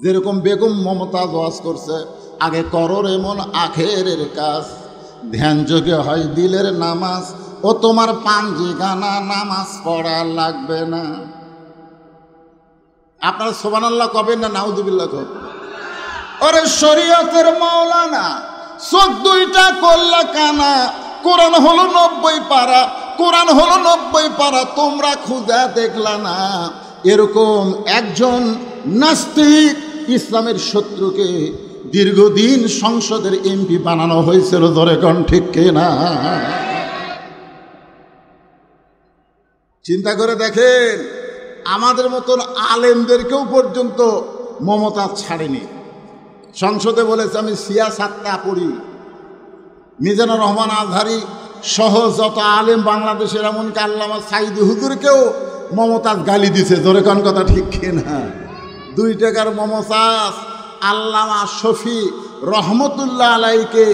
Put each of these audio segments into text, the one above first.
যেরকম বেগম মমতাজ ওয়াজ করছে, আগে করো এমন আখেরের কাজ, ধ্যান যোগে হয় দিলের নামাজ, ও তোমার পাঞ্জি গানা নামাজ পড়া লাগবে না। আপনারা সুবহানাল্লাহ কবেন না নাউযুবিল্লাহ কবেন? ওরে শরীয়তের মাওলানা 14টা করলা কানা, কোরআন হলো 90 পারা, কোরআন হলো 90 পারা, তোমরা খুদা দেখলা না। এরকম একজন নাস্তিক ইসলামের শত্রুকে দীর্ঘদিন সংসদের এমপি বানানো হয়েছিল, ধরে কোন ঠিক কিনা? চিন্তা করে দেখেন, আমাদের মতন আলেমদেরকেও পর্যন্ত মমতা ছাড়েনি। সংসদে বলেছে আমি সিয়াসাতটা পড়ি। মিজানুর রহমান আজহারি সহ যত আলেম বাংলাদেশের, এমনকি আল্লামা সাইদি হুজুরকেও মমতাজ গালি দিছে, ধরে কোন কথা ঠিক কিনা? 2 টাকার মমতাজ আল্লামা শফি রহমতুল্লাহ আলাইকে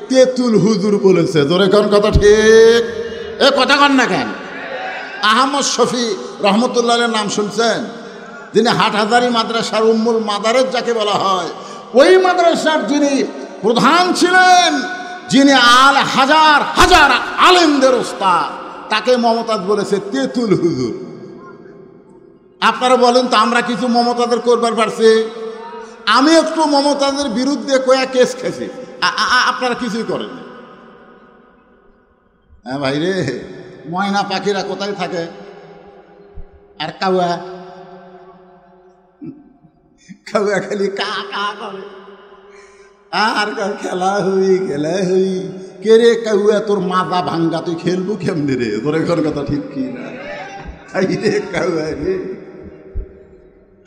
তেতুল হুজুর বলেছে, ধরে কোন কথা ঠিক? এ কথা কন না কেন? আহমদ শফি রহমতুল্লাহ আলাইহির নাম শুনছেন? যিনি হাটহাজারী মাদ্রাসার উম্মুল মাদারেজ যাকে বলা হয়, ওই মাদ্রাসার যিনি প্রধান ছিলেন, যিনি হাজার হাজার আলেমদের ওস্তাদ, তাকে মমতাজ বলেছে তেতুল হুজুর। আপনারা বলেন তো, আমরা কিছু মমতাজের করবার পারছি? আমি একটু মমতাজের বিরুদ্ধে কয়েক কেস খেয়েছি, আপনারা কিছুই করেননি। হ্যাঁ ভাই রে, ময়না পাখিরা কোথায় থাকে? আর কাউয়া কাউয়া খালি কা কা করে, আর খেলা হই কে রে কাউয়া, তোর মাথা ভাঙ্গা, তুই খেলবো কেমনি রে? তোর এখন কথা ঠিক কি না? রে কাউয়া রে,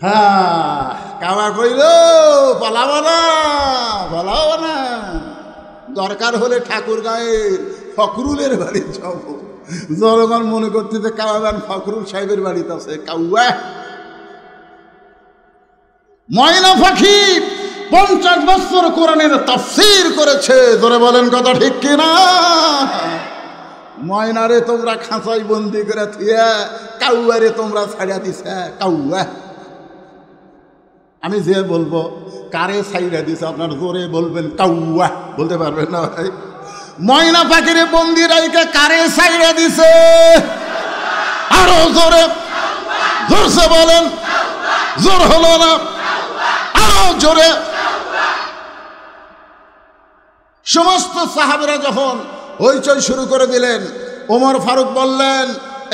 হ্যাঁ কাউয়া কইল পালাবো না, দরকার হলে ঠাকুর গাঁয়ের ফখরুলের বাড়ি যাব। জনগণ মনে করতে যে কাউয়ান ফখরুল সাহেবের বাড়িতে আছে। কাউয়া ময়না পাখি 50 বছর কোরআনের তাফসীর করেছে, ধরে বলেন কথা ঠিক কিনা? ময়নারে তোমরা খাঁচাই বন্দি করে থিয়া কাউয়ারে তোমরা ছাড়িয়া দিছে। কাউয়া আমি যে বলবো কারে ছাইড়া দিছে, আপনার জোরে বলবেন কাউয়া, বলতে পারবেন না ভাই? ময়না পাখিরে বন্দি রাইকে কারে ছাইড়া দিছে? আরো জোরে জোরসে বলেন, জোর হলো না, আরো জোরে। সমস্ত সাহাবীরা যখন হইচই শুরু করে দিলেন, ওমর ফারুক বললেন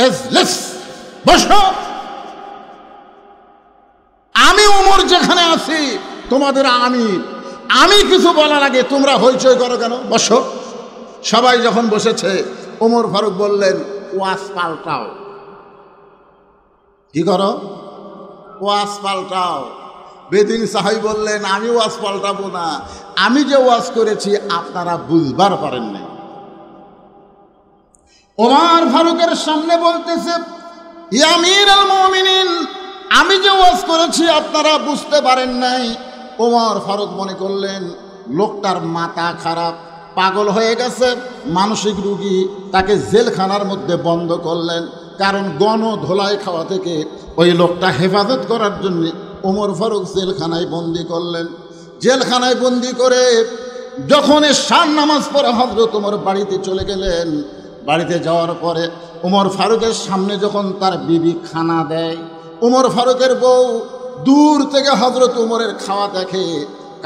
এজলিস, বসো। আমি ওমর যেখানে আছি, তোমাদের আমি কিছু বলার আগে তোমরা হইচই করো কেন? বসো। সবাই যখন বসেছে, ওমর ফারুক বললেন ওয়াজ পাল্টাও। কি করো? ওয়াজ পাল্টাও। বেদিন সাহাবী বললেন আমি ওয়াজ পাল্টাবো না, আমি যে ওয়াজ করেছি আপনারা বুঝবার পারেন নাই। ওমর ফারুকের সামনে বলতেছে ইয়া আমিরুল মুমিনিন, আমি যে ওয়াজ করেছি আপনারা বুঝতে পারেন নাই। ওমর ফারুক মনে করলেন লোকটার মাথা খারাপ, পাগল হয়ে গেছে, মানসিক রোগী, তাকে জেলখানার মধ্যে বন্ধ করলেন। কারণ গণধোলাই খাওয়া থেকে ওই লোকটা হেফাজত করার জন্য ওমর ফারুক জেলখানায় বন্দি করলেন। জেলখানায় বন্দি করে যখন এশার নামাজ পড়ে হযরত ওমর বাড়িতে চলে গেলেন, বাড়িতে যাওয়ার পরে ওমর ফারুকের সামনে যখন তার বিবি খানা দেয়, ওমর ফারুকের বউ দূর থেকে হযরত ওমরের খাওয়া দেখে,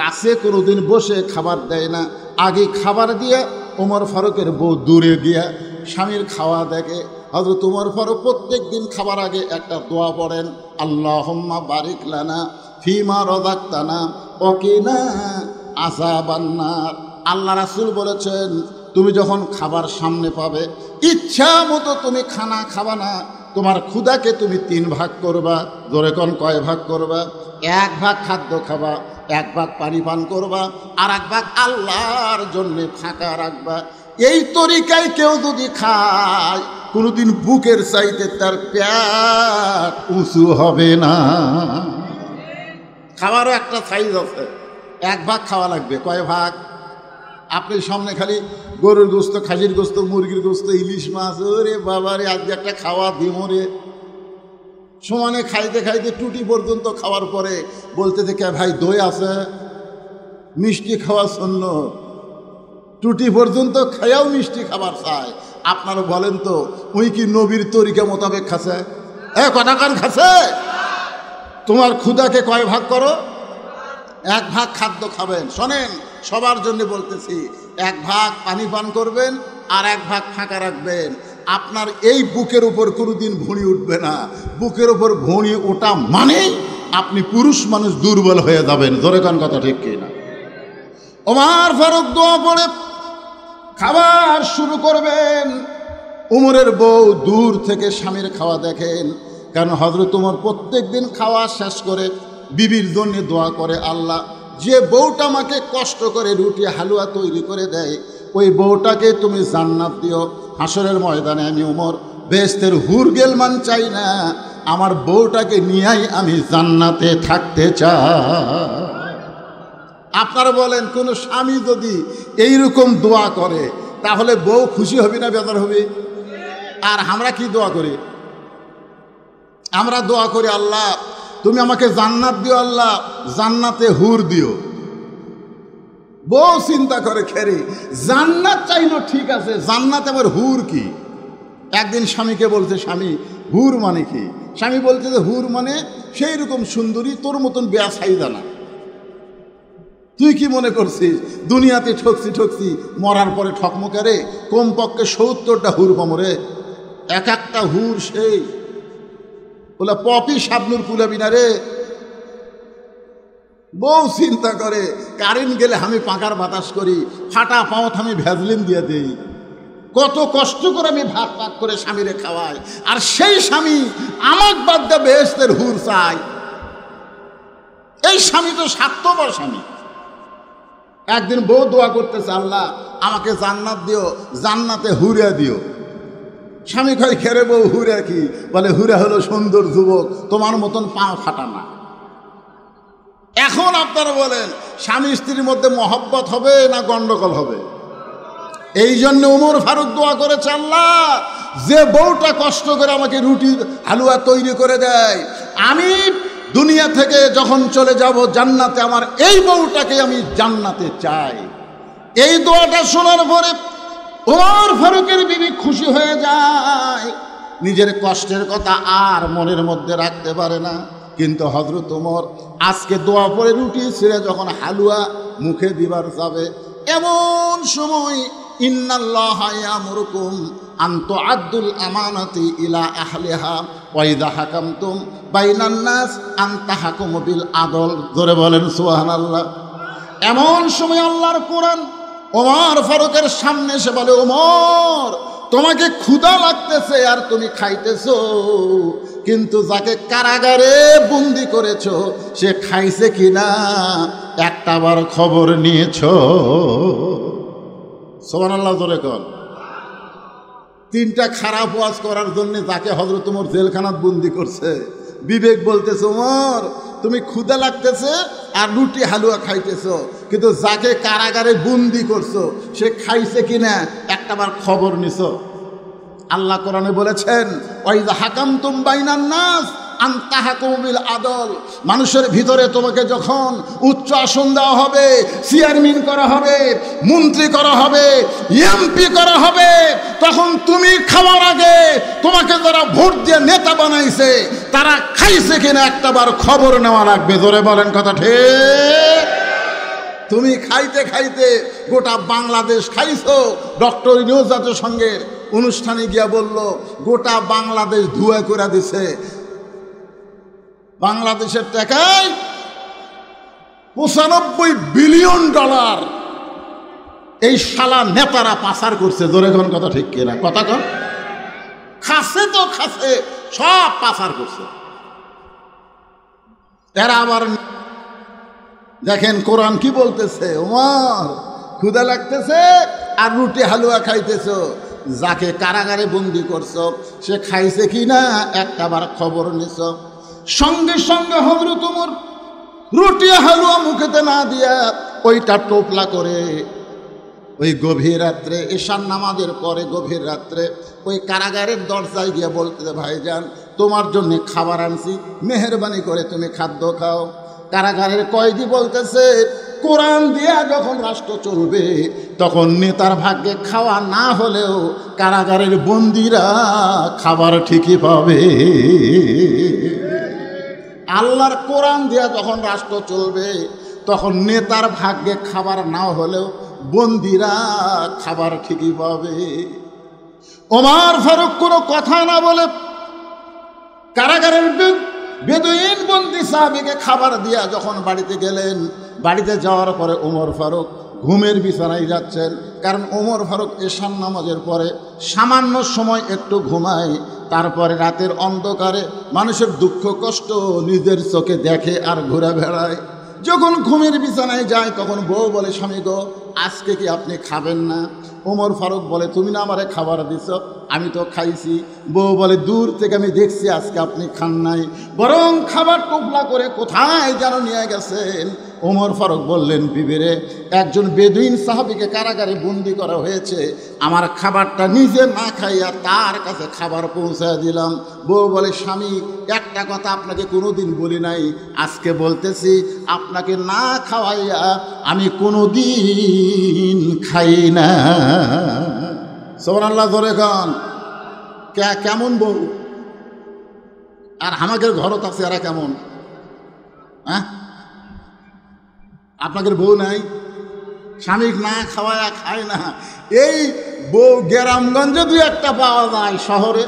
কাছে কোনোদিন বসে খাবার দেয় না। আগে খাবার দিয়ে ওমর ফারুকের বউ দূরে গিয়া স্বামীর খাওয়া দেখে। হযরত ওমর ফারুক প্রত্যেক দিন খাবার আগে একটা দোয়া পড়েন, আল্লাহুম্মা বারিক লানা ফিমা রাযাকতানা ওয়াকিনা আযাবান নার। আল্লাহ রাসূল বলেছেন তুমি যখন খাবার সামনে পাবে, ইচ্ছা মতো তুমি খানা খাবা না, তোমার ক্ষুধাকে তুমি 3 ভাগ করবা। জোরে কোন কয় ভাগ করবা? 1 ভাগ খাদ্য খাবা, 1 ভাগ পানি পান করবা, আর 1 ভাগ আল্লাহর জন্যে ফাঁকা রাখবা। এই তরিকায় কেউ যদি খায়, কোনোদিন বুকের চাইতে তার পেট উঁচু হবে না। খাবারও একটা সাইজ আছে, 1 ভাগ খাওয়া লাগবে। কয় ভাগ? আপনি সামনে খালি গরুর গোস্ত, খাসির গোস্ত, মুরগির গোস্ত, ইলিশ মাছ, ওরে বাবারে আজকে একটা খাওয়া দিমরে সমানে খাইতে খাইতে টুটি পর্যন্ত খাওয়ার পরে বলতে দেখে ভাই দই আছে, মিষ্টি খাওয়া শূন্য, টুটি পর্যন্ত খাইয়াও মিষ্টি খাবার চায়। আপনারা বলেন তো ওই কি নবীর তরিকা মোতাবেক খাচ্ছে? কটা কান খাচ্ছে? তোমার ক্ষুধাকে কয় ভাগ করো? এক ভাগ খাদ্য খাবেন। শোনেন, সবার জন্য বলতেছি, এক ভাগ পানি পান করবেন আর এক ভাগ ফাঁকা রাখবেন। আপনার এই বুকের উপর কোনোদিন ভুঁড়ি উঠবে না। বুকের উপর ভুঁড়ি ওঠা মানেই আপনি পুরুষ মানুষ দুর্বল হয়ে যাবেন। জোরে কান কথা ঠিক কিনা? ওমর ফারুক দোয়া পড়ে খাবার শুরু করবেন। উমরের বউ দূর থেকে স্বামীর খাওয়া দেখেন, কারণ হযরত উমর প্রত্যেক দিন খাওয়া শেষ করে বিবির জন্য দোয়া করে, আল্লাহ যে বউটা আমাকে কষ্ট করে রুটি হালুয়া তৈরি করে দেয় ওই বউটাকে তুমি জান্নাত দিও। হাসরের ময়দানে আমি উমর বেহেশতের হুর গেলমান চাই না, আমার বউটাকে নিয়েই আমি জান্নাতে থাকতে চাই। আপনারা বলেন, কোনো স্বামী যদি এইরকম দোয়া করে তাহলে বউ খুশি হবে না বেজার হবে? আর আমরা কি দোয়া করি? আমরা দোয়া করি, আল্লাহ তুমি আমাকে জান্নাত দিও, আল্লাহ জান্নাতে হুর দিও। বউ চিন্তা করে খেরে জান্নাত চাইলো ঠিক আছে, জান্নাতে আবার হুর কি? একদিন স্বামীকে বলছে, স্বামী হুর মানে কি? স্বামী বলছে যে হুর মানে সেই রকম সুন্দরী, তোর মতন বেয়া চাহিদা না। তুই কি মনে করছিস দুনিয়াতে ঠকছি মরার পরে ঠকমকারে? কমপক্ষে 70টা হুর পামরে, এক একটা হুর সেই বলে পপি শাবনুর কুলাবি না রে। বউ চিন্তা করে কারেন্ট গেলে আমি পাকার বাতাস করি, ফাটা পাওত আমি ভ্যাজলিন দিয়ে দেই, কত কষ্ট করে আমি ভাত পাক করে স্বামীরে খাওয়াই, আর সেই স্বামী আমাক বাদ দিয়ে বেহেশতের হুর চাই। এই স্বামী তো স্বার্থপর স্বামী। একদিন বউ দোয়া করতেছে, আল্লাহ আমাকে জান্নাত দিও, জান্নাতে হুরা দিও। স্বামী কয় খেরে বউ হুরা কি? বলে হুরা হলো সুন্দর যুবক, তোমার মতন পা ফাটা না। এখন আপনারা বলেন স্বামী স্ত্রীর মধ্যে মহব্বত হবে না গন্ডগোল হবে? এই জন্য উমর ফারুক দোয়া করেছে, আল্লাহ যে বউটা কষ্ট করে আমাকে রুটি হালুয়া তৈরি করে দেয়, আমি দুনিয়া থেকে যখন চলে যাব জান্নাতে আমার এই বউটাকে আমি জান্নাতে চাই। এই দোয়াটা শোনার পরে ওমর ফারুকের বিবি খুশি হয়ে যায়, নিজের কষ্টের কথা আর মনের মধ্যে রাখতে পারে না। কিন্তু হযরত ওমর আজকে দোয়া পড়ে রুটি ছিঁড়ে যখন হালুয়া মুখে দিবার যাবে, এমন সময় ইন্নাল্লাহা ইয়ামুরুকুম আন তুআদ্দুল আমানাতি ইলা আহলিহা ওয়া ইযা হাকামতুম বাইনান নাস আন তাহকুমু বিল আদল। জোরে বলেন সুবহানাল্লাহ। এমন সময় আল্লাহর কোরআন ওমর ফারুকের সামনে এসে বলে, ওমর তোমাকে ক্ষুধা লাগতেছে আর তুমি খাইতেছো, কিন্তু যাকে কারাগারে বন্দি করেছো সে খাইছে কিনা একটাবার খবর নিয়েছো? সুবহানাল্লাহ জোরে কর। 3টা খারাপ ওয়াজ করার জন্য যাকে হযরত ওমর জেলখানাত বন্দি করছে, বিবেক বলতেছে ওমর তুমি ক্ষুধা লাগতেছে আর রুটি হালুয়া খাইতেছো, কিন্তু যাকে কারাগারে বন্দি করছো সে খাইছে কিনা একটাবার খবর নিছো? আল্লাহ কোরআনে বলেছেন, ওয়াইযা হাকামতুম বাইনান নাস আন তাহকুমু বিল আদল। মানুষের ভিতরে তোমাকে যখন উচ্চ আসন দেওয়া হবে, চেয়ারম্যান করা হবে, মন্ত্রী করা হবে, এমপি করা হবে, তখন তুমি খাওয়ার আগে তোমাকে যারা ভোট দিয়ে নেতা বানাইছে তারা খাইছে কিনা একটাবার খবর নেওয়া লাগবে। জোরে বলেন কথা ঠিক? তুমি খাইতে খাইতে গোটা বাংলাদেশ খাইছো। ডক্টর ইউনূস জাতিসংঘের অনুষ্ঠানে গিয়া বলল গোটা বাংলাদেশ ধুয়া করে দিছে। বাংলাদেশের টাকায় $95 বিলিয়ন এই শালা নেতারা পাচার করছে। জোরে কোন কথা ঠিক কিনা? কথা কন। খাসে তো খাসে, সব পাচার করছে। এরা আবার দেখেন কোরআন কি বলতেছে, ওমর ক্ষুধা লাগতেছে আর রুটি হালুয়া খাইতেছো, যাকে কারাগারে বন্দি করছো সে খাইছে কিনা একটাবার খবর নিছ? সঙ্গে সঙ্গে হযরত ওমর রুটি হালুয়া মুখেতে না দিয়া ওইটা টোপলা করে ওই গভীর রাত্রে ঈশার নামাজের পরে গভীর রাত্রে ওই কারাগারের দরজায় গিয়ে বলতে, ভাইজান তোমার জন্য খাবার আনছি, মেহেরবানি করে তুমি খাদ্য খাও। কারাগারের কয়েদি বলতেছে, কোরআন দিয়া যখন রাষ্ট্র চলবে তখন নেতার ভাগ্যে খাওয়া না হলেও কারাগারের বন্দীরা খাবার ঠিকই পাবে। আল্লাহর কোরআন দিয়া যখন রাষ্ট্র চলবে তখন নেতার ভাগ্যে খাবার না হলেও বন্দীরা খাবার ঠিকই পাবে। ওমর ফারুক কোনো কথা না বলে কারাগারের বেদুইন বন্দী সাহাবীকে খাবার দিয়া যখন বাড়িতে গেলেন, বাড়িতে যাওয়ার পরে ওমর ফারুক ঘুমের বিছানায় যাচ্ছেন, কারণ ওমর ফারুক এশার নামাজের পরে সামান্য সময় একটু ঘুমায়, তারপরে রাতের অন্ধকারে মানুষের দুঃখ কষ্ট নিজের চোখে দেখে আর ঘুরে বেড়ায়। যখন ঘুমের বিছানায় যায় তখন বউ বলে, স্বামী গো, আজকে কি আপনি খাবেন না? ওমর ফারুক বলে, তুমি না আমারে খাবার দিছ, আমি তো খাইছি। বউ বলে, দূর থেকে আমি দেখছি আজকে আপনি খান নাই, বরং খাবার টোপলা করে কোথায় যেন নিয়ে গেছেন। ওমর ফারুক বললেন, বিবিরে, একজন বেদুইন সাহাবীকে কারাগারে বন্দি করা হয়েছে, আমার খাবারটা নিজে না খাইয়া তার কাছে খাবার পৌঁছায় দিলাম। বউ বলে, স্বামী, একটা কথা আপনাকে কোনোদিন বলি নাই, আজকে বলতেছি, আপনাকে না খাওয়াইয়া আমি কোনোদিন খাই না। সুবহানাল্লাহ, ধরে গান। কেমন বউ? আর আমাদের ঘরত আছে এরা কেমন? হ্যাঁ, আপনাদের বউ নাই, স্বামী না খাওয়ায়া খায় না। এই বউ গ্রামগঞ্জে দুই একটা পাওয়া যায়, শহরে।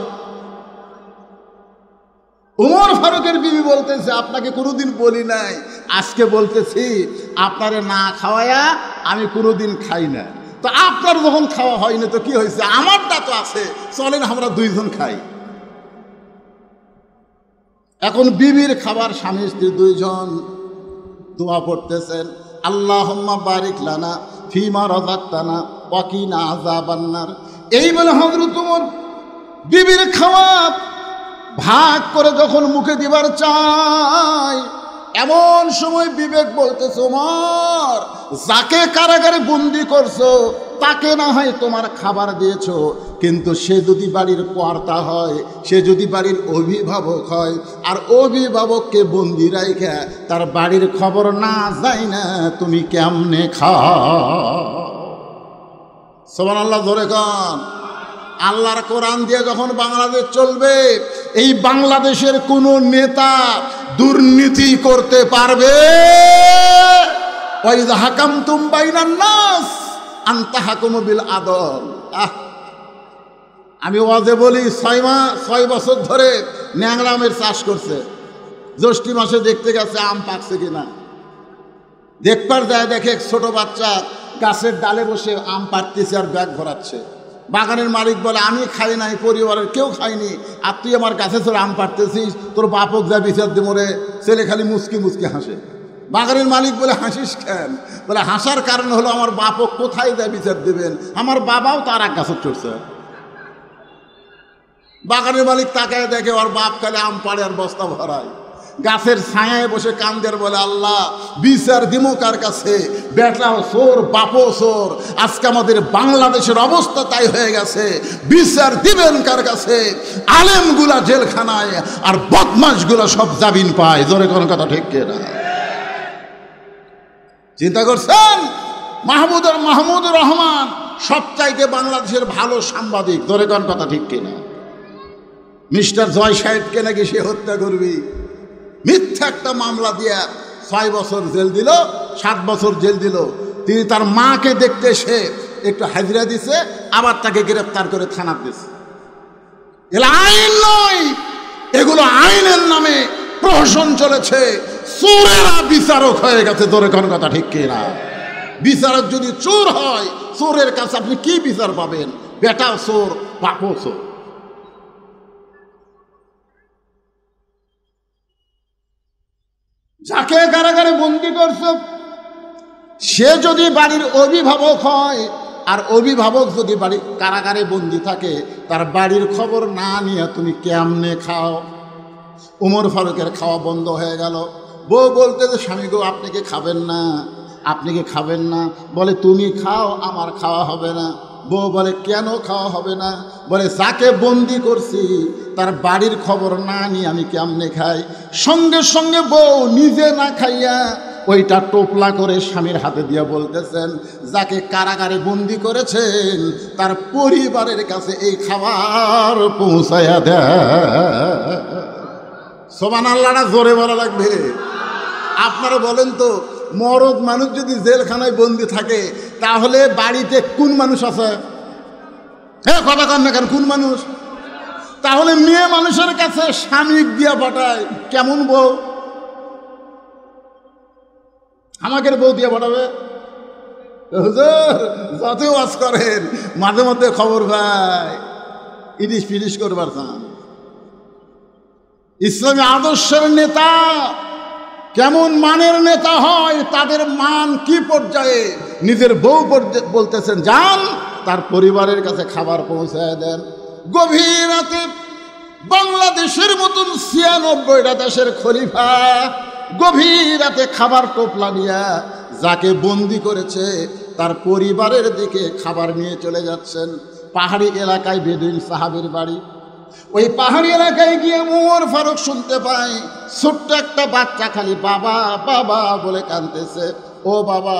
ওমর ফারুকের বিবি বলতেছে, আপনাকে কোনোদিন বলি নাই, আজকে বলতেছি, আপনারে না খাওয়ায়া আমি কোনোদিন খাই না। তো আপনার যখন খাওয়া হয়নি তো কি হয়েছে, আমারটা তো আছে, চলেন আমরা দুইজন খাই। এখন বিবির খাবার, স্বামী স্ত্রী দুইজন দোয়া পড়তেছেন, আল্লাহুম্মা বারিক লানা ফিমা রাযাকতানা ওয়া কিনা আযাবান নার। এই বলে হযরত ওমর বিবির খাওয়া ভাগ করে যখন মুখে দিবার চায়, এমন সময় বিবেক বলতেছে, ওমর, যাকে কারাগারে বন্দি করছো তাকে না হয় তোমার খাবার দিয়েছো, কিন্তু সে যদি বাড়ির কর্তা হয়, সে যদি বাড়ির অভিভাবক হয়, আর অভিভাবককে বন্দি রাইখা তার বাড়ির খবর না যায় না, তুমি কেমনে খাও? সুবহানাল্লাহ, ধরে গান। আল্লাহর কোরআন দিয়ে যখন বাংলাদেশ চলবে, এই বাংলাদেশের কোনো নেতা দুর্নীতি করতে পারবে? ওয়াইযা হাকামতুম বাইনান নাস আন তাহকুমু বিল আদল। আমি ওয়াজে বলি, 6 বছর ধরে ন্যাংরা আমের চাষ করছে, জ্যৈষ্ঠী মাসে দেখতে গেছে আম পাকছে কিনা। দেখবার যায়, দেখে ছোট বাচ্চা গাছের ডালে বসে আম পাড়তেছে আর ব্যাগ ভরাচ্ছে। বাগানের মালিক বলে, আমি খাই নাই, পরিবারের কেউ খায়নি, আর তুই আমার গাছে তোর আম পাড়তেছিস, তোর বাপক যা বিচার দিয়ে মরে। ছেলে খালি মুচকি মুচকি হাসে। বাগানের মালিক বলে, হাসিস কেন? বলে, হাসার কারণ হলো আমার বাপক কোথায় যা বিচার দেবেন, আমার বাবাও তার এক গাছে চড়ছে। বাগানের মালিক তাকায় দেখে ওর বাপ খালি আম পাড়ে আর বস্তা ভরায়। গাছের ছায়ায় বসে কান্দের, বলে, আল্লাহ, বিচার দিমো কার কাছে? বেটাও চোর, বাপও চোর, আজকে আমাদের বাংলাদেশের অবস্থা তাই হয়ে গেছে। বিচার দিবেন কার কাছে? আলেমগুলা জেলখানায় আর বদমাশগুলা সব জামিন পায়। জোরে কোন কথা ঠিক কিনা? চিন্তা করছেন? মাহমুদুর রহমান সবচাইতে বাংলাদেশের ভালো সাংবাদিক। জোরে কোন কথা ঠিক কিনা? মিস্টার জয় সাহেবকে নাকি সে হত্যা করবি, মিথ্যা একটা মামলা দিয়ে 6 বছর জেল দিল, 7 বছর জেল দিল। তিনি তার মাকে দেখতে এসে একটু হাজিরা দিছে, আবার তাকে গ্রেফতার করে থানা দিয়েছে। এগুলো আইন নয়, এগুলো আইনের নামে প্রহসন চলেছে। চোরেরা বিচারক হয়ে গেছে। জোরে কোন কথা ঠিক কিনা? বিচারক যদি চোর হয়, চোরের কাছে আপনি কি বিচার পাবেন? বেটাও চোর, বাপও চোর। যাকে কারাগারে বন্দি করছো সে যদি বাড়ির অভিভাবক হয়, আর অভিভাবক যদি বাড়ির কারাগারে বন্দি থাকে, তার বাড়ির খবর না নিয়ে তুমি কেমনে খাও? ওমর ফারুকের খাওয়া বন্ধ হয়ে গেল। বউ বলতে যে, স্বামী গো, আপনি কি খাবেন না? আপনি কি খাবেন না? বলে, তুমি খাও, আমার খাওয়া হবে না। বউ বলে কেন খাওয়া হবে না? বলে যাকে বন্দি করছি তার বাড়ির খবর না নিয়ে আমি কেমনে খাই? সঙ্গে সঙ্গে বউ নিজে না খাইয়া ওইটা টোপলা করে স্বামীর হাতে দিয়ে বলতেছেন, যাকে কারাগারে বন্দি করেছেন তার পরিবারের কাছে এই খাবার পৌঁছায়া দেয়। সুবহানাল্লাহটা জোরে বলা লাগবে। আপনারা বলেন তো, মরদ মানুষ যদি জেলখানায় বন্দি থাকে তাহলে বাড়িতে কোন মানুষ আছে? হ্যাঁ, কথা কন না কেন? কোন মানুষ? তাহলে মেয়ে মানুষের কাছে স্বামী দিয়া পাঠায় কেমন বউ? আমাকে বউ দিয়ে পাঠাবে? হুজুর যত ওয়াজ করেন মাঝে মধ্যে খবর ভাই ইটিস পিটিস করবার চান। ইসলামী আদর্শের নেতা কেমন মানের নেতা হয়, তাদের মান কি পর্যায়ে, নিজের বউ বলতেছেন যান তার পরিবারের কাছে খাবার পৌঁছায় দেন। গভীর রাতে বাংলাদেশের মতন ৯৬টা দেশের খলিফা গভীর রাতে খাবার টোপলা নিয়ে যাকে বন্দি করেছে তার পরিবারের দিকে খাবার নিয়ে চলে যাচ্ছেন। পাহাড়ি এলাকায় বেদুইন সাহাবীর বাড়ি। ওই পাহাড়ি এলাকায় গিয়ে ওমর ফারুক শুনতে পায় ছোট্ট একটা বাচ্চা খালি বাবা বাবা বলে কাঁদতেছে। ও বাবা,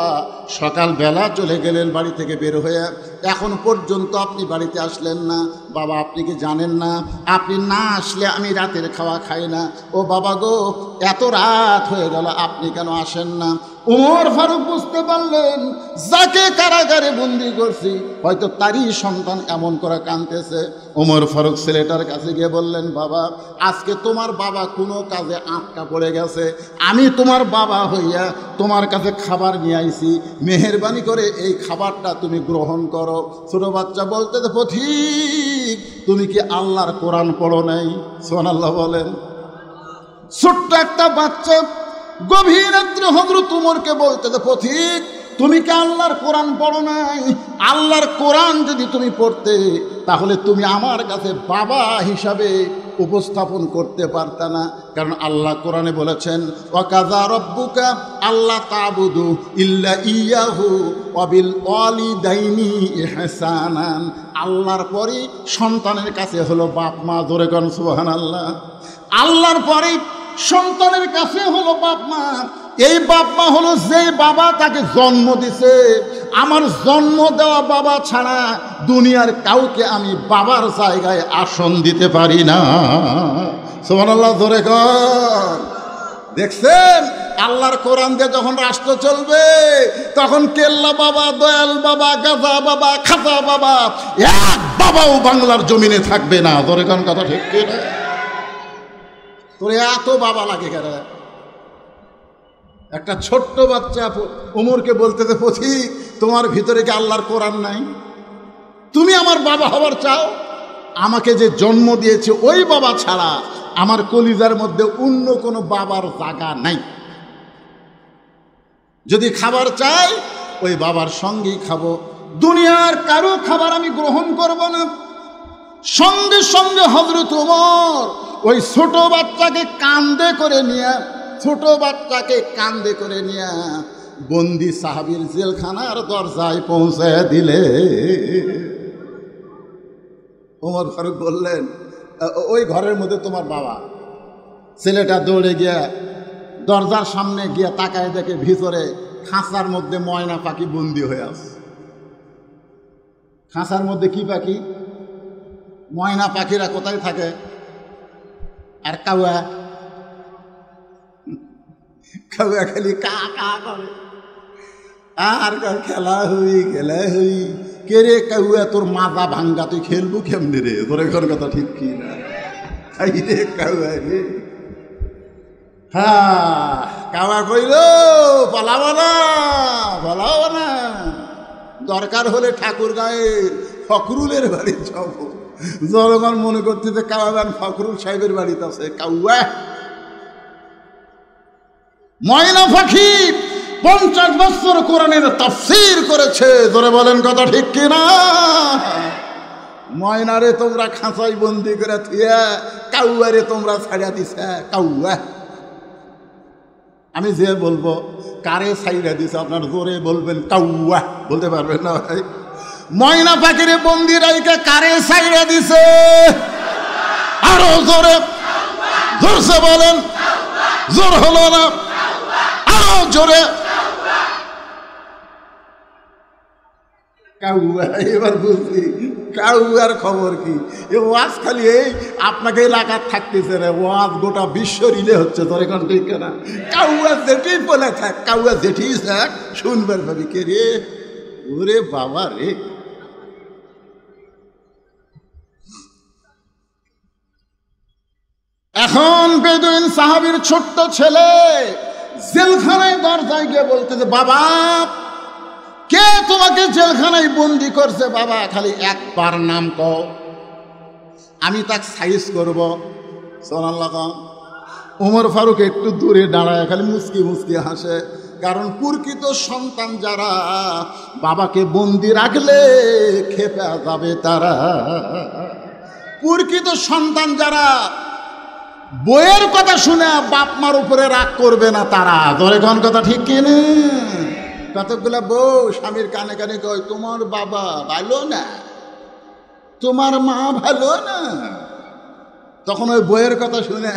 সকালবেলা চলে গেলেন বাড়ি থেকে বের হয়ে, এখন পর্যন্ত আপনি বাড়িতে আসলেন না। বাবা, আপনি কি জানেন না আপনি না আসলে আমি রাতের খাওয়া খাই না? ও বাবা গো, এত রাত হয়ে গেল, আপনি কেন আসেন না? ওমর ফারুক বুঝতে পারলেন যাকে কারাগারে বন্দি করছি হয়তো তারই সন্তান এমন করে কাঁদতেছে। ওমর ফারুক ছেলেটার কাছে গিয়ে বললেন, বাবা, আজকে তোমার বাবা কোনো কাজে আটকা পড়ে গেছে, আমি তোমার বাবা হইয়া তোমার কাছে খাবার নিয়ে আইছি, মেহেরবানি করে এই খাবারটা তুমি গ্রহণ করো। ছোট বাচ্চা বলতে, পথিক তুমি কি আল্লাহর কোরআন পড়ো নাই? সুবহানাল্লাহ বলেন। ছোট্ট একটা বাচ্চা গভীর রাত্রে হযরত ওমরকে বলতে, পথিক তুমি কি আল্লাহর কোরআন পড়ো নাই? আল্লাহর কোরআন যদি তুমি পড়তে তাহলে তুমি আমার কাছে বাবা হিসাবে উপস্থাপন করতে পারতা না। কারণ আল্লাহ কোরআনে বলেছেন, ওয়াকাযা রাব্বুকা আল্লা তা'বুদু ইল্লা ইয়াহু ওয়া বিল ওয়ালিদাইনি ইহসানান। আল্লাহর পরে সন্তানের কাছে হলো বাপ মা। জোরে কোন সুবহানাল্লাহ। আল্লাহর পরে সন্তানের কাছে হলো বাপ মা। এই বাপ মা হলো যে বাবা তাকে জন্ম দিছে। আমার জন্ম দেওয়া বাবা ছাড়া দুনিয়ার কাউকে আমি বাবার জায়গায় আসন দিতে পারি না। সুবহানাল্লাহ, জোরে কর। দেখছেন, আল্লাহর কোরআন দিয়ে যখন রাষ্ট্র চলবে তখন কেল্লা বাবা, দয়াল বাবা, গাজা বাবা, খাজা বাবা, এক বাবাও বাংলার জমিনে থাকবে না। জোরে কোন কথা ঠিক কি না? তোর এত বাবা লাগে কেন? একটা ছোট্ট বাচ্চা ওমরকে বলতেছে, পথিক তোমার ভিতরে কি আল্লাহর কোরআন নাই? তুমি আমার বাবা হবার চাও? আমাকে যে জন্ম দিয়েছে ওই বাবা ছাড়া আমার কলিজার মধ্যে অন্য কোনো বাবার জায়গা নাই। যদি খাবার চাই ওই বাবার সঙ্গেই খাবো, দুনিয়ার কারো খাবার আমি গ্রহণ করব না। সঙ্গে সঙ্গে হযরত ওমর ওই ছোট বাচ্চাকে কাঁধে করে নিয়ে বন্দি সাহাবীর জেলখানার দরজায় পৌঁছে দিলে। ওমর ফারুক বললেন, ওই ঘরের মধ্যে তোমার বাবা। ছেলেটা দৌড়ে গিয়া দরজার সামনে গিয়া তাকায় দেখে ভিতরে খাঁচার মধ্যে ময়না পাখি বন্দি হয়ে আছে। খাঁচার মধ্যে কি পাখি? ময়না পাখিরা কোথায় থাকে? আর কাউয়া খালি কা কা করে আর খেলা হই কে রে কাউয়া, তোর মাজা ভাঙ্গা, তুই খেলবো কেমনি রে? তোর এখন কথা ঠিক কি না? রে কাউয়া রে, হ্যাঁ কাউয়া কইল পালাবো না, দরকার হলে ঠাকুর গায়ের ফখরুলের বাড়ি যাব। জনগণ মনে করতে যে কাউয়ান ফখরুল সাহেবের বাড়িতে আছে। কাউয়া ময়না পাখি 50 বছর কোরআনের তাফসীর করেছে। ধরে বলেন কথা ঠিক কিনা? ময়নারে তোমরা খাঁচাই বন্দি করে থুয়া কাউয়ারে তোমরা ছাড়িয়া দিছে। কাউয়া আমি যে বলবো কারে ছাইড়া দিছে আপনার জোরে বলবেন কাউয়া, বলতে পারবেন না ভাই? ময়না পাখিরে বন্দি রাইকে কারে সাইড়া দিছে? আরো জোরে, জোরসে বলেন। জোর হলো না, আরো জোরে। কাউয়া, এবার বুঝলি কাউয়ার খবর কি? এ ওয়াজ খালি এই আপনাকে এলাকার থাকতেছে রে, ওয়াজ গোটা বিশ্ব রিলে হচ্ছে। তোর এখন ঠিক না? কাউয়া যেটি বলে থাক, কাউয়া যেটি থাক, শুনবার ভাবি কে রে? ওরে বাবা রে। এখন বেদুইন সাহাবীর ছোট্ট ছেলে জেলখানায় দরজায় গিয়ে বলতেছে, বাবা কে তোমাকে জেলখানায় বন্দি করছে? বাবা খালি একবার নাম কও, আমি তাকে সাইজ করব। সুবহানাল্লাহ। ওমর ফারুক একটু দূরে দাঁড়ায় খালি মুচকি মুচকি হাসে, কারণ প্রকৃত সন্তান যারা বাবাকে বন্দি রাখলে খেপে যাবে তারা। প্রকৃত সন্তান যারা বইয়ের কথা শুনে বাপ মার উপরে রাগ করবে না তারা। ধরে কোন কথা ঠিক কিনা? কতগুলা বউ স্বামীর কানে কানে কয়, তোমার বাবা ভালো না, তোমার মা ভালো না। তখন ওই বইয়ের কথা শুনে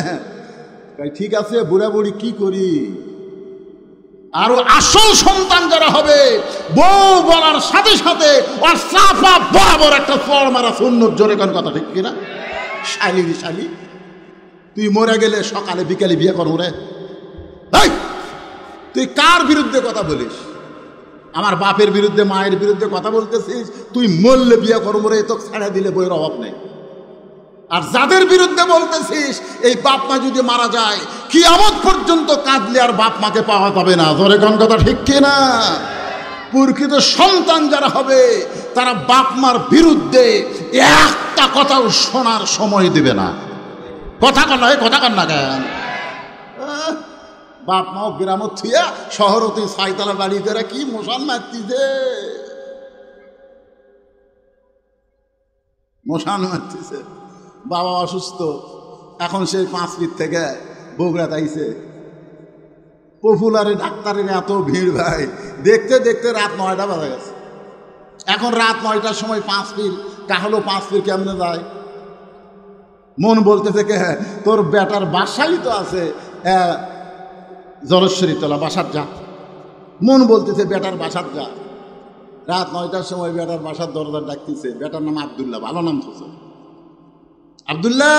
ঠিক আছে বুড়া বুড়ি কি করি। আর আসল সন্তান যারা হবে বউ বলার সাথে সাথে ওর সাফা বরাবর একটা ফল মারা সুন্নত। জোরে কোন কথা ঠিক কিনা? শালি শালি তুই মরে গেলে সকালে বিকালে বিয়ে করবো রে। তুই কার বিরুদ্ধে কথা বলিস? আমার বাপের বিরুদ্ধে মায়ের বিরুদ্ধে কথা বলতেছিস? তুই মরলে বিয়ে করবো রে, তোকে ছেড়ে দিলে বইয়ের অভাব নেই। আর যাদের বিরুদ্ধে বলতেছিস এই বাপ মা যদি মারা যায় কিয়ামত পর্যন্ত কাঁদলে আর বাপ মাকে পাওয়া যাবে না। ধরে কোন কথা ঠিক কিনা? প্রকৃত সন্তান যারা হবে তারা বাপ মার বিরুদ্ধে একটা কথাও শোনার সময় দিবে না। কথা কন নয়, কথা কন না কেন? বাপ মাও গ্রাম থুয়া শহরতে ছয়তলা বাড়ি করে কি মশান মারতিছে, মশান মারতিছে। বাবা অসুস্থ, এখন সেই 5 ফিট থেকে বগুড়া তাইছে। পপুলারে ডাক্তারের এত ভিড় ভাই, দেখতে দেখতে রাত 9টা বাজে গেছে। এখন রাত 9টার সময় 5 ফিট কাহলো 5 ফিট কেমনে যায়? মন বলতেছে কে তোর বেটার বাসাই তো আছে জলেশ্বরী তলা, বাসার যা। মন বলতেছে বেটার বাসার যা। রাত 9টার সময় বেটার বাসার দরজা ডাকতেছে। বেটার নাম আব্দুল্লাহ, ভালো নাম তো। আব্দুল্লাহ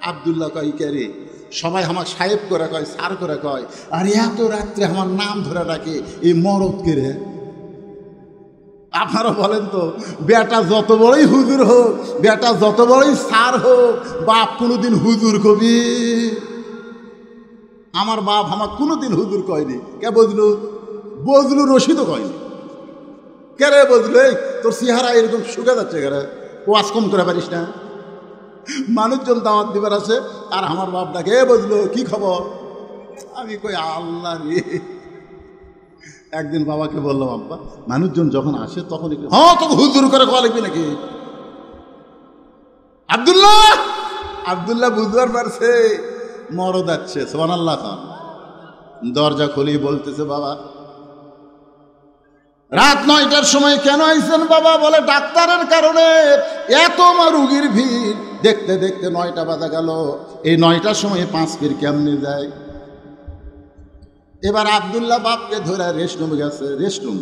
আব্দুল্লাহ কয় কে রে? সবাই আমার সাহেব করে কয়, স্যার করে কয়। আর এত রাত্রে আমার নাম ধরে রাখে এই মরদ কে রে? আপনারা বলেন তো, বেটা যত বড়ই হুজুর হোক, বেটা যত বড়ই স্যার হোক, বাপ কোনোদিন হুজুর কবি? আমার বাপ আমার কোনোদিন হুজুর কয়নি। কে বজলু? বজলু রশিদও কয়নি। কে রে বজলু? এই তোর চেহারা এরকম শুকে যাচ্ছে কে রে? ওয়াজ কম করে পারিস না? মানুষজন দাওয়াত দিবার আছে আর আমার বাপ ডাকে, এ বজলু কি খবর? আমি কই আল্লাহ রে। একদিন বাবাকে বললাম, আব্বা মানুষজন যখন আসে তখন হ্যাঁ তোকে হুজুর করে কয়া লিখবি নাকি? আব্দুল্লাহ আব্দুল্লাহ বুঝবার পারছে মরদ যাচ্ছে। সুবহানাল্লাহ খান দরজা খুলি বলতেছে, বাবা রাত 9টার সময় কেন আইছেন? বাবা বলে ডাক্তারের কারণে এত রুগীর ভিড়। দেখতে দেখতে 9টা বাজা গেল। এই 9টার সময় 5 ফিট কেমনে যায়? এবার আব্দুল্লাহ বাপকে ধরে রেস্টরুমে গেছে। রেস্টরুম,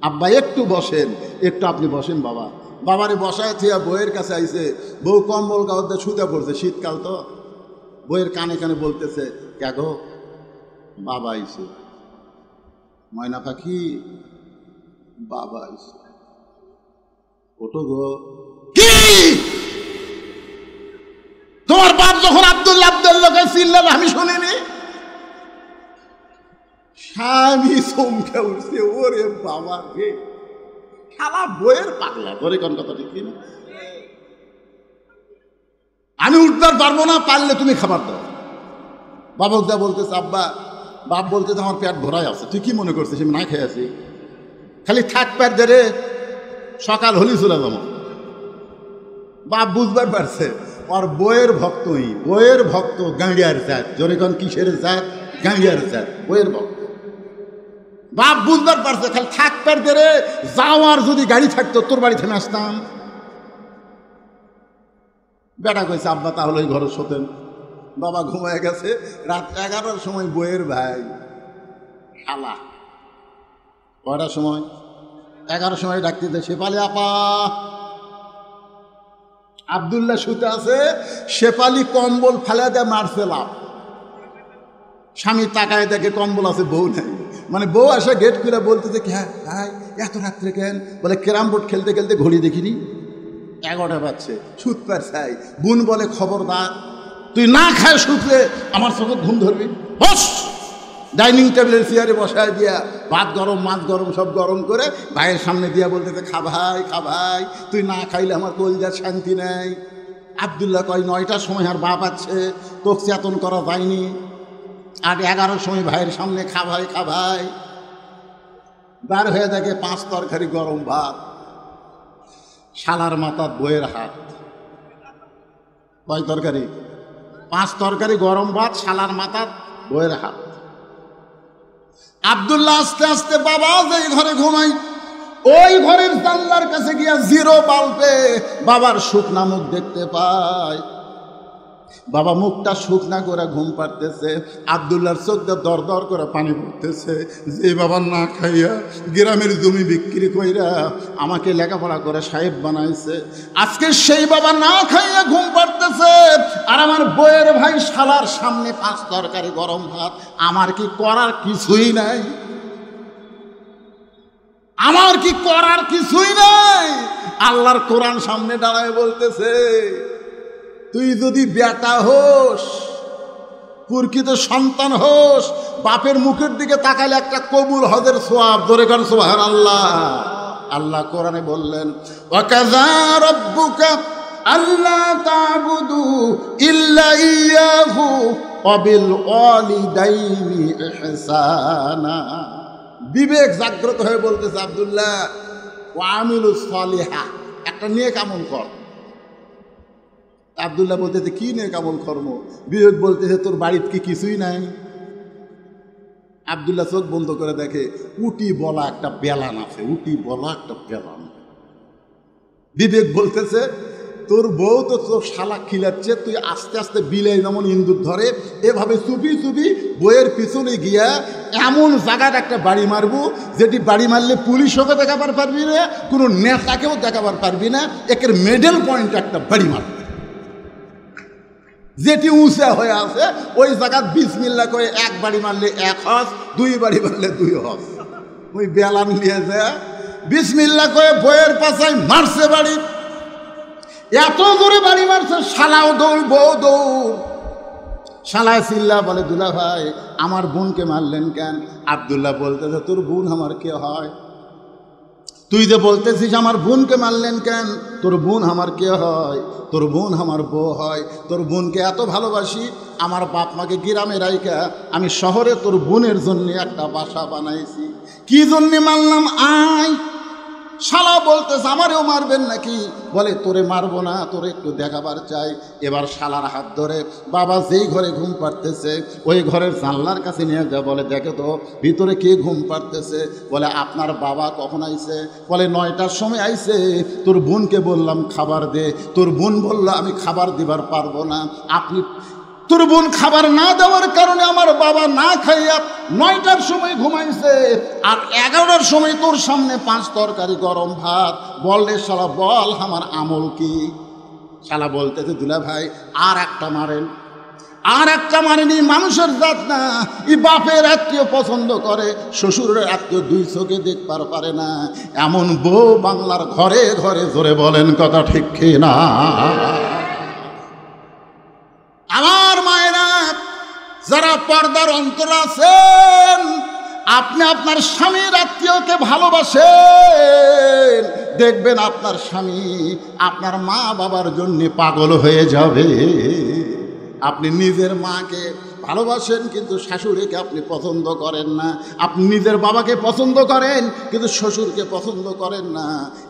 আব্বা একটু বসেন, একটু আপনি বসেন। বাবা বাবারে বসায় থিয়া বইয়ের কাছে আইছে। বউ কম্বল গাওয়াতে শুতে পড়ছে, শীতকাল তো। বইয়ের কানে কানে বলতেছে, কে গো? বাবা আইছে। ময়না পাখি বাবা আইছে, ওটো গো। কি তোমার বাপ যখন আব্দুল্লাহ আব্দুল্লাহকে চিল্লাল আমি শুনিনি? স্বামী চমকে উঠছে, ওরে বাবা রে, খালা বইয়ের পাগলা। ধরে কোন কথা ঠিক না? আমি উঠতে পারবো না, পারলে তুমি খাবার দাও। বাবক দা বলতেছে, আব্বা বাপ বলতেছে আমার পেট ভরাই আছে। তুই কি মনে করছিস আমি না খেয়ে আছি? খালি থাক পেট ধরে, সকাল হলি চলে যাবো। বাপ বুঝবার পারছে আর বইয়ের ভক্তই, বইয়ের ভক্ত গাঁড়িয়ার জাত। জোরে কোন কিসের জাত? গাঁড়িয়ার জাত, বইয়ের ভক্ত। বাপ বুঝবার পারছে, খালি থাকবার দে রে, যাওয়ার যদি গাড়ি থাকতো তোর বাড়ি থেমে আসতাম। বেটা কইছে আব্বা তাহলে ওই ঘরে শোতেন। বাবা ঘুমায় গেছে। রাত 11টার সময় বইয়ের ভাই শালা কয়টার সময় 11টার সময় ডাকতে শেফালি আপা। আব্দুল্লাহ শুতে আছে, শেফালি কম্বল ফেলে দেয় মারছে লাভ। স্বামী তাকায় দেখে কম্বল আছে, বউ নেই। মানে বউ আসে গেট খুলে বলতেছে কি হ্যাঁ ভাই এত রাত্রে কেন? বলে ক্যারাম বোর্ড খেলতে খেলতে ঘড়ি দেখিনি 11টা বাজছে, সুত পার চাই। বোন বলে খবরদার, তুই না খায় শুতলে আমার চোখে ঘুম ধরবি। বস ডাইনিং টেবিলের চেয়ারে বসায় দিয়া ভাত গরম মাছ গরম সব গরম করে ভাইয়ের সামনে দিয়া বলতেছে খা ভাই খা ভাই, তুই না খাইলে আমার কলিজার শান্তি নেই। আব্দুল্লাহ কয় 9টার সময় আর বাপ আছে, তোকে চেতন করা যায়নি। আর 11টার সময় ভাইয়ের সামনে খা ভাই খা ভাই। বার হয়ে দেখে 5 তরকারি গরম ভাত, শালার মাথার বইয়ের হাত। কয় তরকারি? 5 তরকারি গরম ভাত, শালার মাথার বইয়ের হাত। আব্দুল্লাহ আস্তে আস্তে বাবা যেই ঘরে ঘুমাই ওই ঘরের জানলার কাছে গিয়া 0 বাল্বে বাবার শুকনা মুখ দেখতে পায়। বাবা মুখটা শুকনা করে ঘুম পাড়তেছে। আব্দুল্লাহর চোখ দিয়ে দর দর করে পানি পড়তেছে। যে বাবা না খাইয়া গ্রামের জমি বিক্রি কইরা আমাকে লেখাপড়া করে সাহেব বানাইছে, আজকে সেই বাবা না খাইয়া ঘুম পাড়তেছে। আর আমার বইয়ের ভাই শালার সামনে 5 তরকারি গরম ভাত। আমার কি করার কিছুই নাই? আমার কি করার কিছুই নাই? আল্লাহর কোরআন সামনে দাঁড়ায় বলতেছে, তুই যদি বেটা হোস, প্রকৃত সন্তান হোস, বাপের মুখের দিকে তাকালে একটা কবুল হজের সোয়াব। ধরে কর সুবহানাল্লাহ। আল্লাহ কোরআনে বললেন ওয়াকাযা রাব্বুকা আল্লা তা'বুদু ইল্লা ইয়াহু ওয়া বিল ওয়ালিদাইনি ইহসানা। বিবেক জাগ্রত হয়ে বলতেছে আব্দুল্লাহ ওয়া আমিলুস সালিহা, একটা নেক আমল কর। আব্দুল্লাহ বলতেছে কি নেক আমল কর্ম? বিবেক বলতেছে তোর বাড়িতে কি কিছুই নাই? আব্দুল্লাহ চোখ বন্ধ করে দেখে উটি বলা একটা বেলান আছে, উটি বলা একটা বেলান। বিবেক বলতেছে তোর বউ তো তোর শালা খিলাচ্ছে, তুই আস্তে আস্তে বিলাই যেমন ইন্দুর ধরে এভাবে চুপি চুপি বইয়ের পিছনে গিয়া এমন জায়গার একটা বাড়ি মারবো যেটি বাড়ি মারলে পুলিশকে দেখাবার পারবি না, কোনো নেতাকেও দেখাবার পারবি না। একের মিডল পয়েন্ট একটা বাড়ি মারবো যেটি উঁচা হয়ে আছে, ওই জায়গা বিসমিল্লাহ করে 1 বাড়ি মারলে 1 হজ, 2 বাড়ি মারলে 2 হজ। ওই বেলান নিয়ে যায় বিসমিল্লাহ করে বইয়ের পাশায় মারছে বাড়ি। এত জোরে বাড়ি মারছে, শালাও দৌড় বউ দৌড়। শালায় চিল্লা বলে দুলা ভাই আমার বোনকে মারলেন কেন? আব্দুল্লাহ বলতেছে তোর বোন আমার কে হয়? তুই যে বলতেছিস আমার বোনকে মারলেন কেন? তোর বোন আমার কে হয়? তোর বোন আমার বউ হয়। তোর বোনকে এত ভালোবাসি, আমার বাপ মাকে গ্রামে রাইকা আমি শহরে তোর বোনের জন্য একটা বাসা বানাইছি। কি জন্যে মারলাম? আয়। শালা বলতেছে আমারেও মারবেন নাকি? বলে তোরে মারবো না, তোরে একটু দেখাবার চাই। এবার শালার হাত ধরে বাবা যেই ঘরে ঘুম পাড়তেছে ওই ঘরের জানলার কাছে নিয়ে যা, বলে দেখে তো ভিতরে কে ঘুম পাড়তেছে। বলে আপনার বাবা কখন আইছে? বলে 9টার সময় আইছে। তোর বোনকে বললাম খাবার দে, তোর বোন বলল আমি খাবার দিবার পারবো না। আপনি তোর বোন খাবার না দেওয়ার কারণে আমার বাবা না খাইয়া 9টার সময় ঘুমাইছে, আর 11টার সময় তোর সামনে 5 তরকারি গরম ভাত। বল রে শালা বল আমার আমল কি? শালা বলতেছে দুলা ভাই আর একটা মারেন। আর একটা মারেনি, মানুষের জাত না। ই বাপের আত্মীয় পছন্দ করে, শ্বশুরের আত্মীয় 2 চোখে দেখবার পারে না। এমন বউ বাংলার ঘরে ঘরে, জোরে বলেন কথা ঠিক কি না? আমার মায়েরা যারা পর্দার অন্তর আছেন, আপনি আপনার স্বামীর আত্মীয়কে ভালোবাসেন, দেখবেন আপনার স্বামী আপনার মা বাবার জন্য পাগল হয়ে যাবে। আপনি নিজের মাকে ভালোবাসেন কিন্তু শাশুড়িকে আপনি পছন্দ করেন না। আপনি নিজের বাবাকে পছন্দ করেন কিন্তু শ্বশুরকে পছন্দ করেন না।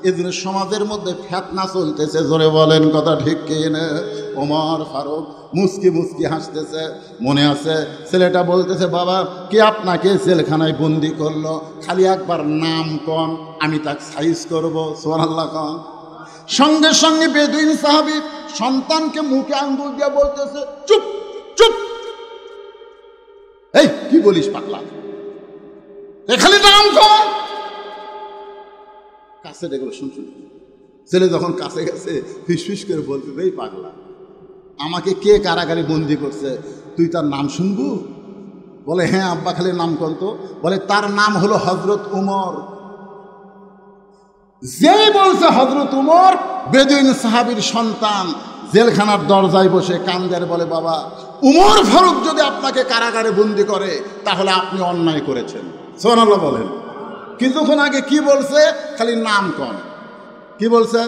এজন্য সমাজের মধ্যে ফিতনা চলতেছে, জোরে বলেন কথা ঠিক কি না? ওমর ফারুক মুস্কি মুস্কি হাসতেছে। মনে আছে ছেলেটা বলতেছে, বাবা কে আপনাকে জেলখানায় বন্দি করলো? খালি একবার নাম কন, আমি তাকে সাইজ করবো। সুবহানাল্লাহ কন। সঙ্গে সঙ্গে বেদুইন সাহাবী সন্তানকে মুখে আঙ্গুল দিয়ে বলতেছে, চুপ চুপ, এই কি বলিস পাগলা, এ খালি নাম কন। কাছে দেখলো, শুনছুন। ছেলে যখন কাছে গেছে ফিসফিস করে বলতে, এই পাগলা, আমাকে কে কারাগারে বন্দি করছে, তুই তার নাম শুনবু? বলে, হ্যাঁ আব্বা, খালি নাম কন তো। বলে, তার নাম হলো হযরত উমর। যেই বলছে হযরত উমর, বেদুইন সাহাবীর সন্তান জেলখানার দরজায় বসে কান্দের, বলে, বাবা উমর ফারুক যদি আপনাকে কারাগারে বন্দি করে তাহলে আপনি অন্যায় করেছেন। সুবহানাল্লাহ বলেন। কিছুক্ষণ আগে কি বলছে? খালি নাম কন। কি বলছে?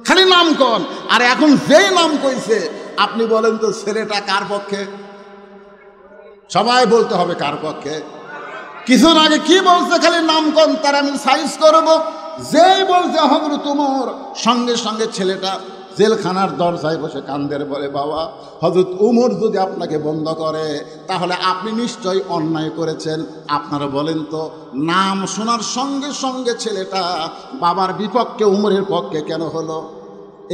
খালি নাম কন। আর এখন যেই নাম কইছে, আপনি বলেন তো ছেলেটা কার পক্ষে? সবাই বলতে হবে কার পক্ষে। কিছুক্ষণ আগে কি বলছে? খালি নাম কন, তার আমি সাইজ করব। যেই বলছে হযরত উমর, সঙ্গে সঙ্গে ছেলেটা জেলখানার দরজায় বসে কান্দের, বলে, বাবা হযরত উমর যদি আপনাকে বন্ধ করে তাহলে আপনি নিশ্চয়ই অন্যায় করেছেন। আপনারা বলেন তো, নাম শোনার সঙ্গে সঙ্গে ছেলেটা বাবার বিপক্ষে উমরের পক্ষে কেন হলো?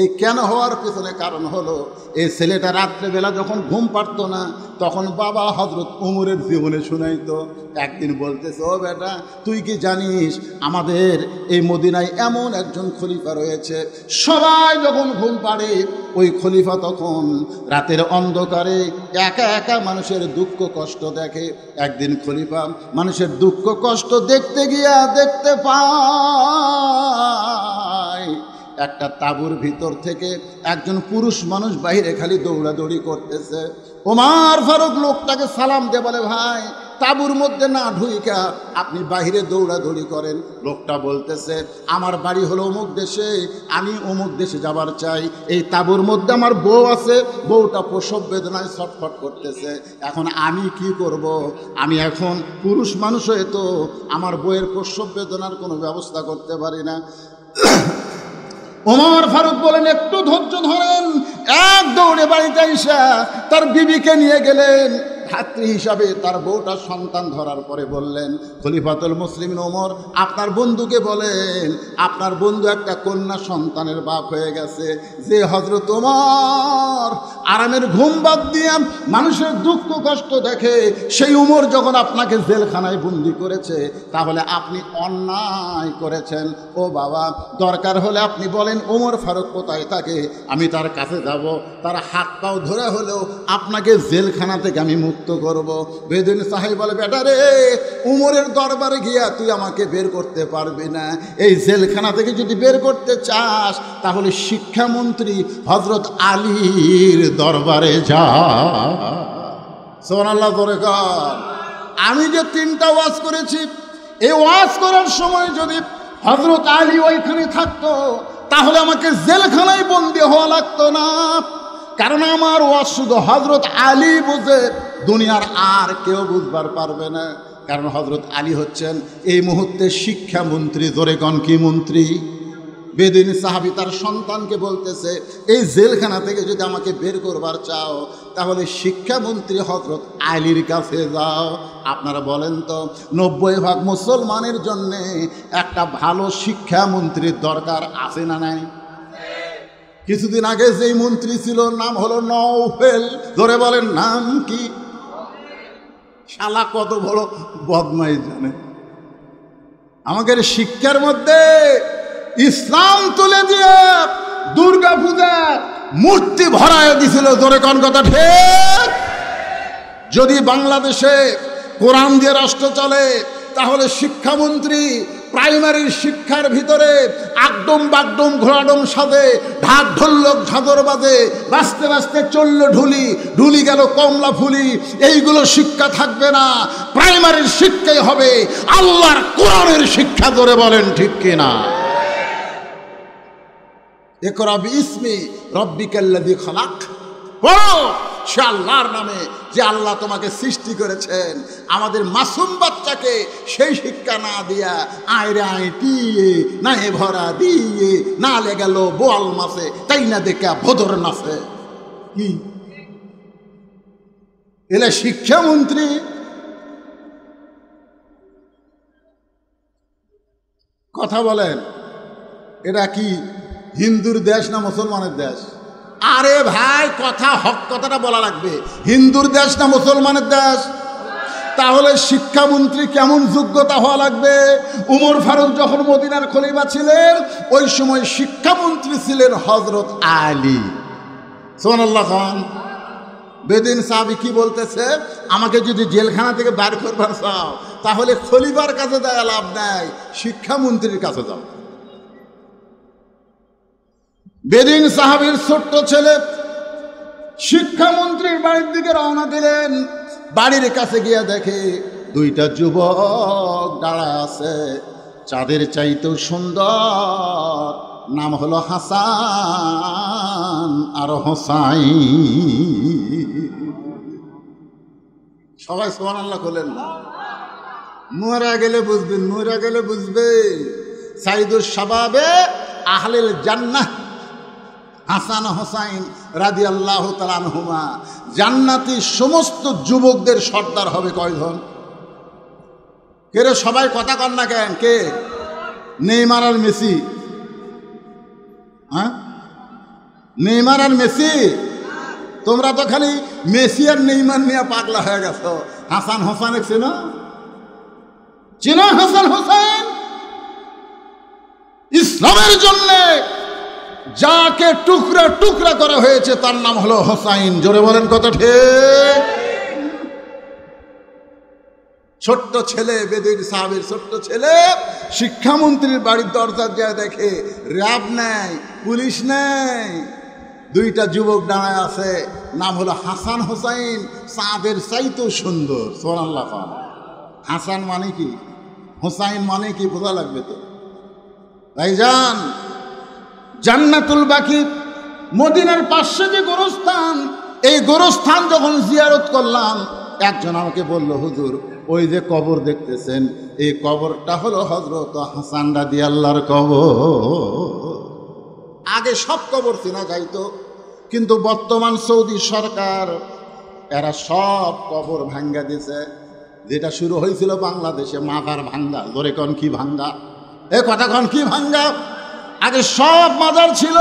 এই কেন হওয়ার পেছনে কারণ হলো, এই ছেলেটা রাত্রেবেলা যখন ঘুম পারতো না, তখন বাবা হযরত উমরের জীবনে শুনাইতো। একদিন বলতেছে, ও বেটা, তুই কি জানিস আমাদের এই মদিনায় এমন একজন খলিফা রয়েছে, সবাই যখন ঘুম পাড়ে ওই খলিফা তখন রাতের অন্ধকারে একা একা মানুষের দুঃখ কষ্ট দেখে। একদিন খলিফা মানুষের দুঃখ কষ্ট দেখতে গিয়া দেখতে পায় একটা তাঁবুর ভিতর থেকে একজন পুরুষ মানুষ বাইরে খালি দৌড়াদৌড়ি করতেছে। ওমর ফারুক লোকটাকে সালাম দিয়ে বলে, ভাই তাঁবুর মধ্যে না ঢুইকা আপনি বাহিরে দৌড়াদৌড়ি করেন। লোকটা বলতেছে, আমার বাড়ি হলো অমুক দেশে, আমি অমুক দেশে যাবার চাই। এই তাঁবুর মধ্যে আমার বউ আছে, বউটা প্রসব বেদনায় ছটফট করতেছে। এখন আমি কি করব? আমি এখন পুরুষ মানুষ হয়ে তো আমার বউয়ের প্রসব বেদনার কোনো ব্যবস্থা করতে পারি না। ওমর ফারুক বলেন, একটু ধৈর্য ধরেন। এক দৌড়ে বাড়িতে এসে তার বিবিকে নিয়ে গেলেন। ধাত্রী হিসাবে তার বউটা সন্তান ধরার পরে বললেন, খলিফাতুল মুসলিমিন ওমর, আপনার বন্ধুকে বলেন, আপনার বন্ধু একটা কন্যা সন্তানের বাপ হয়ে গেছে। যে হযরত ওমর আরামের ঘুম বাদ দিয়ে মানুষের দুঃখ কষ্ট দেখে, সেই উমর যখন আপনাকে জেলখানায় বন্দি করেছে, তাহলে আপনি অন্যায় করেছেন। ও বাবা, দরকার হলে আপনি বলেন ওমর ফারুক কোথায় থাকে, আমি তার কাছে যাব, তার হাত পাও ধরে হলেও আপনাকে জেলখানা থেকে আমি মুক্ত করব। বেদুইন সাহেব বলে, বেটা রে, উমরের দরবারে গিয়া তুই আমাকে বের করতে পারবি না। এই জেলখানা থেকে যদি বের করতে চাস তাহলে শিক্ষামন্ত্রী হযরত আলীর দরবারে যা। সুবহানাল্লাহ জোরে কর। আমি যে 3টা ওয়াজ করেছি, এই ওয়াজ করার সময় যদি হযরত আলী ওইখানে থাকতো তাহলে আমাকে জেলখানায় বন্দী হওয়া লাগতো না। কারণ আমার ওয়াজ শুধু হযরত আলী বুঝে, দুনিয়ার আর কেউ বুঝবার পারবে না। কারণ হযরত আলী হচ্ছেন এই মুহূর্তে শিক্ষামন্ত্রী। জোরে কোন কি মন্ত্রী? বেদুইন সাহাবী তার সন্তানকে বলতেছে, এই জেলখানা থেকে যদি আমাকে বের করবার চাও তাহলে শিক্ষামন্ত্রী হযরত আলীর কাছে যাও। আপনারা বলেন তো, 90% মুসলমানের জন্যে একটা ভালো শিক্ষামন্ত্রীর দরকার আছে না নাই? কিছুদিন আগে যেই মন্ত্রী ছিল নাম হলো নওফেল। ধরে বলেন নাম কি? শালা কত বড় বদমাই জানে। আমাদের শিক্ষার মধ্যে ইসলাম তুলে দিয়ে দুর্গা পূজার মূর্তি ভরায় দিছিল। জোরে কোন কথা ঠিক? যদি বাংলাদেশে কোরআন দিয়ে রাষ্ট্র চলে তাহলে শিক্ষামন্ত্রী প্রাইমারির শিক্ষার ভিতরে আকডম বাগডম ঘোড়াডম সাজে, ঢাক ঢোলক ঝাঁদর বাজে, বাঁচতে বাঁচতে চলল ঢুলি, ঢুলি গেল কমলা ফুলি, এইগুলো শিক্ষা থাকবে না। প্রাইমারির শিক্ষাই হবে আল্লাহর কোরআনের শিক্ষা। ধরে বলেন ঠিক কিনা? ইকরা বিইসমি রাব্বিকাল্লাযী খালাক, পড়ো সে আল্লাহর নামে যে আল্লাহ তোমাকে সৃষ্টি করেছেন। আমাদের মাসুম বাচ্চাকে সেই শিক্ষা না দিয়া আয়রে আইটিয়ে না এ ভরা দিয়ে না লেগেল বোয়াল মাসে তাই না দেখা ভোদর নাচে। কি এলে শিক্ষামন্ত্রী? কথা বলেন, এটা কি হিন্দুর দেশ না মুসলমানের দেশ? আরে ভাই, কথা হক কথাটা বলা লাগবে। হিন্দুর দেশ না মুসলমানের দেশ? তাহলে শিক্ষামন্ত্রী কেমন যোগ্যতা হওয়া লাগবে? উমর ফারুক যখন মদিনার খলিফা ছিলেন, ওই সময় শিক্ষামন্ত্রী ছিলেন হযরত আলী। সুবহানাল্লাহ খান। বেদিন সাহাবী কি বলতেছে, আমাকে যদি জেলখানা থেকে বের করবার চাও তাহলে খলিফার কাছে দেয়া লাভ নাই, শিক্ষামন্ত্রীর কাছে যাও। বেদিন সাহাবীর ছোট্ট ছেলে শিক্ষামন্ত্রীর বাড়ির দিকে রওনা দিলেন। বাড়ির কাছে গিয়ে দেখে দুইটা যুবক দাঁড়ায় আছে, চাঁদের চাইতেও সুন্দর, নাম হলো হাসান আর হোসাইন। সবাই সুবহানাল্লাহ বলেন না? মরা গেলে বুঝবেন, মরা গেলে বুঝবে। সাইদুস শাবাবে আহলিল জান্নাহ হাসান হোসাইন রাদিয়াল্লাহু তাআলা আনহুমা, জান্নাতি সমস্ত যুবকদের সর্দার হবে কয়জন? কে রে? সবাই কথা কন না কেন? কে? নেইমার আর মেসি? হ্যাঁ, নেইমার আর মেসি? তোমরা তো খালি মেসি আর নেইমার নিয়ে পাগলা হয়ে গেছো। হাসান হোসেন চেনো? চেনো হাসান হোসেন? ইসলামের জন্য যাকে টুকরা টুকরা করা হয়েছে তার নাম হলো হোসাইন। জোরে বলেন কত ঠিক? ছোট্ট ছেলে, বেদিন সাহাবীর ছোট্ট ছেলে শিক্ষামন্ত্রীর বাড়ির দরজা দিয়ে দেখে র্যাব নেই, পুলিশ নেই, দুইটা যুবক দাঁড়ায় আছে, নাম হলো হাসান হোসাইন, চাঁদের চাইতেও সুন্দর। সুবহানাল্লাহ খান। হাসান মানে কি, হোসাইন মানে কি বোঝা লাগবে তো। ভাইজান, জান্নাতুল বাকি মদিনার পাশে যে গোরস্থান, এই গোরস্থান যখন জিয়ারত করলাম, একজন আমাকে বলল, হুজুর ওই যে কবর দেখতেছেন, এই কবরটা হলো হযরত হাসান রাদিয়াল্লাহর কবর। আগে সব কবর চেনা যাইতো, কিন্তু বর্তমান সৌদি সরকার এরা সব কবর ভাঙ্গা দিছে। যেটা শুরু হয়েছিল বাংলাদেশে মাজার ভাঙ্গা। ধরে কন কি ভাঙ্গা? এ কথা কন কি ভাঙ্গা? আগে সব মাজার ছিল।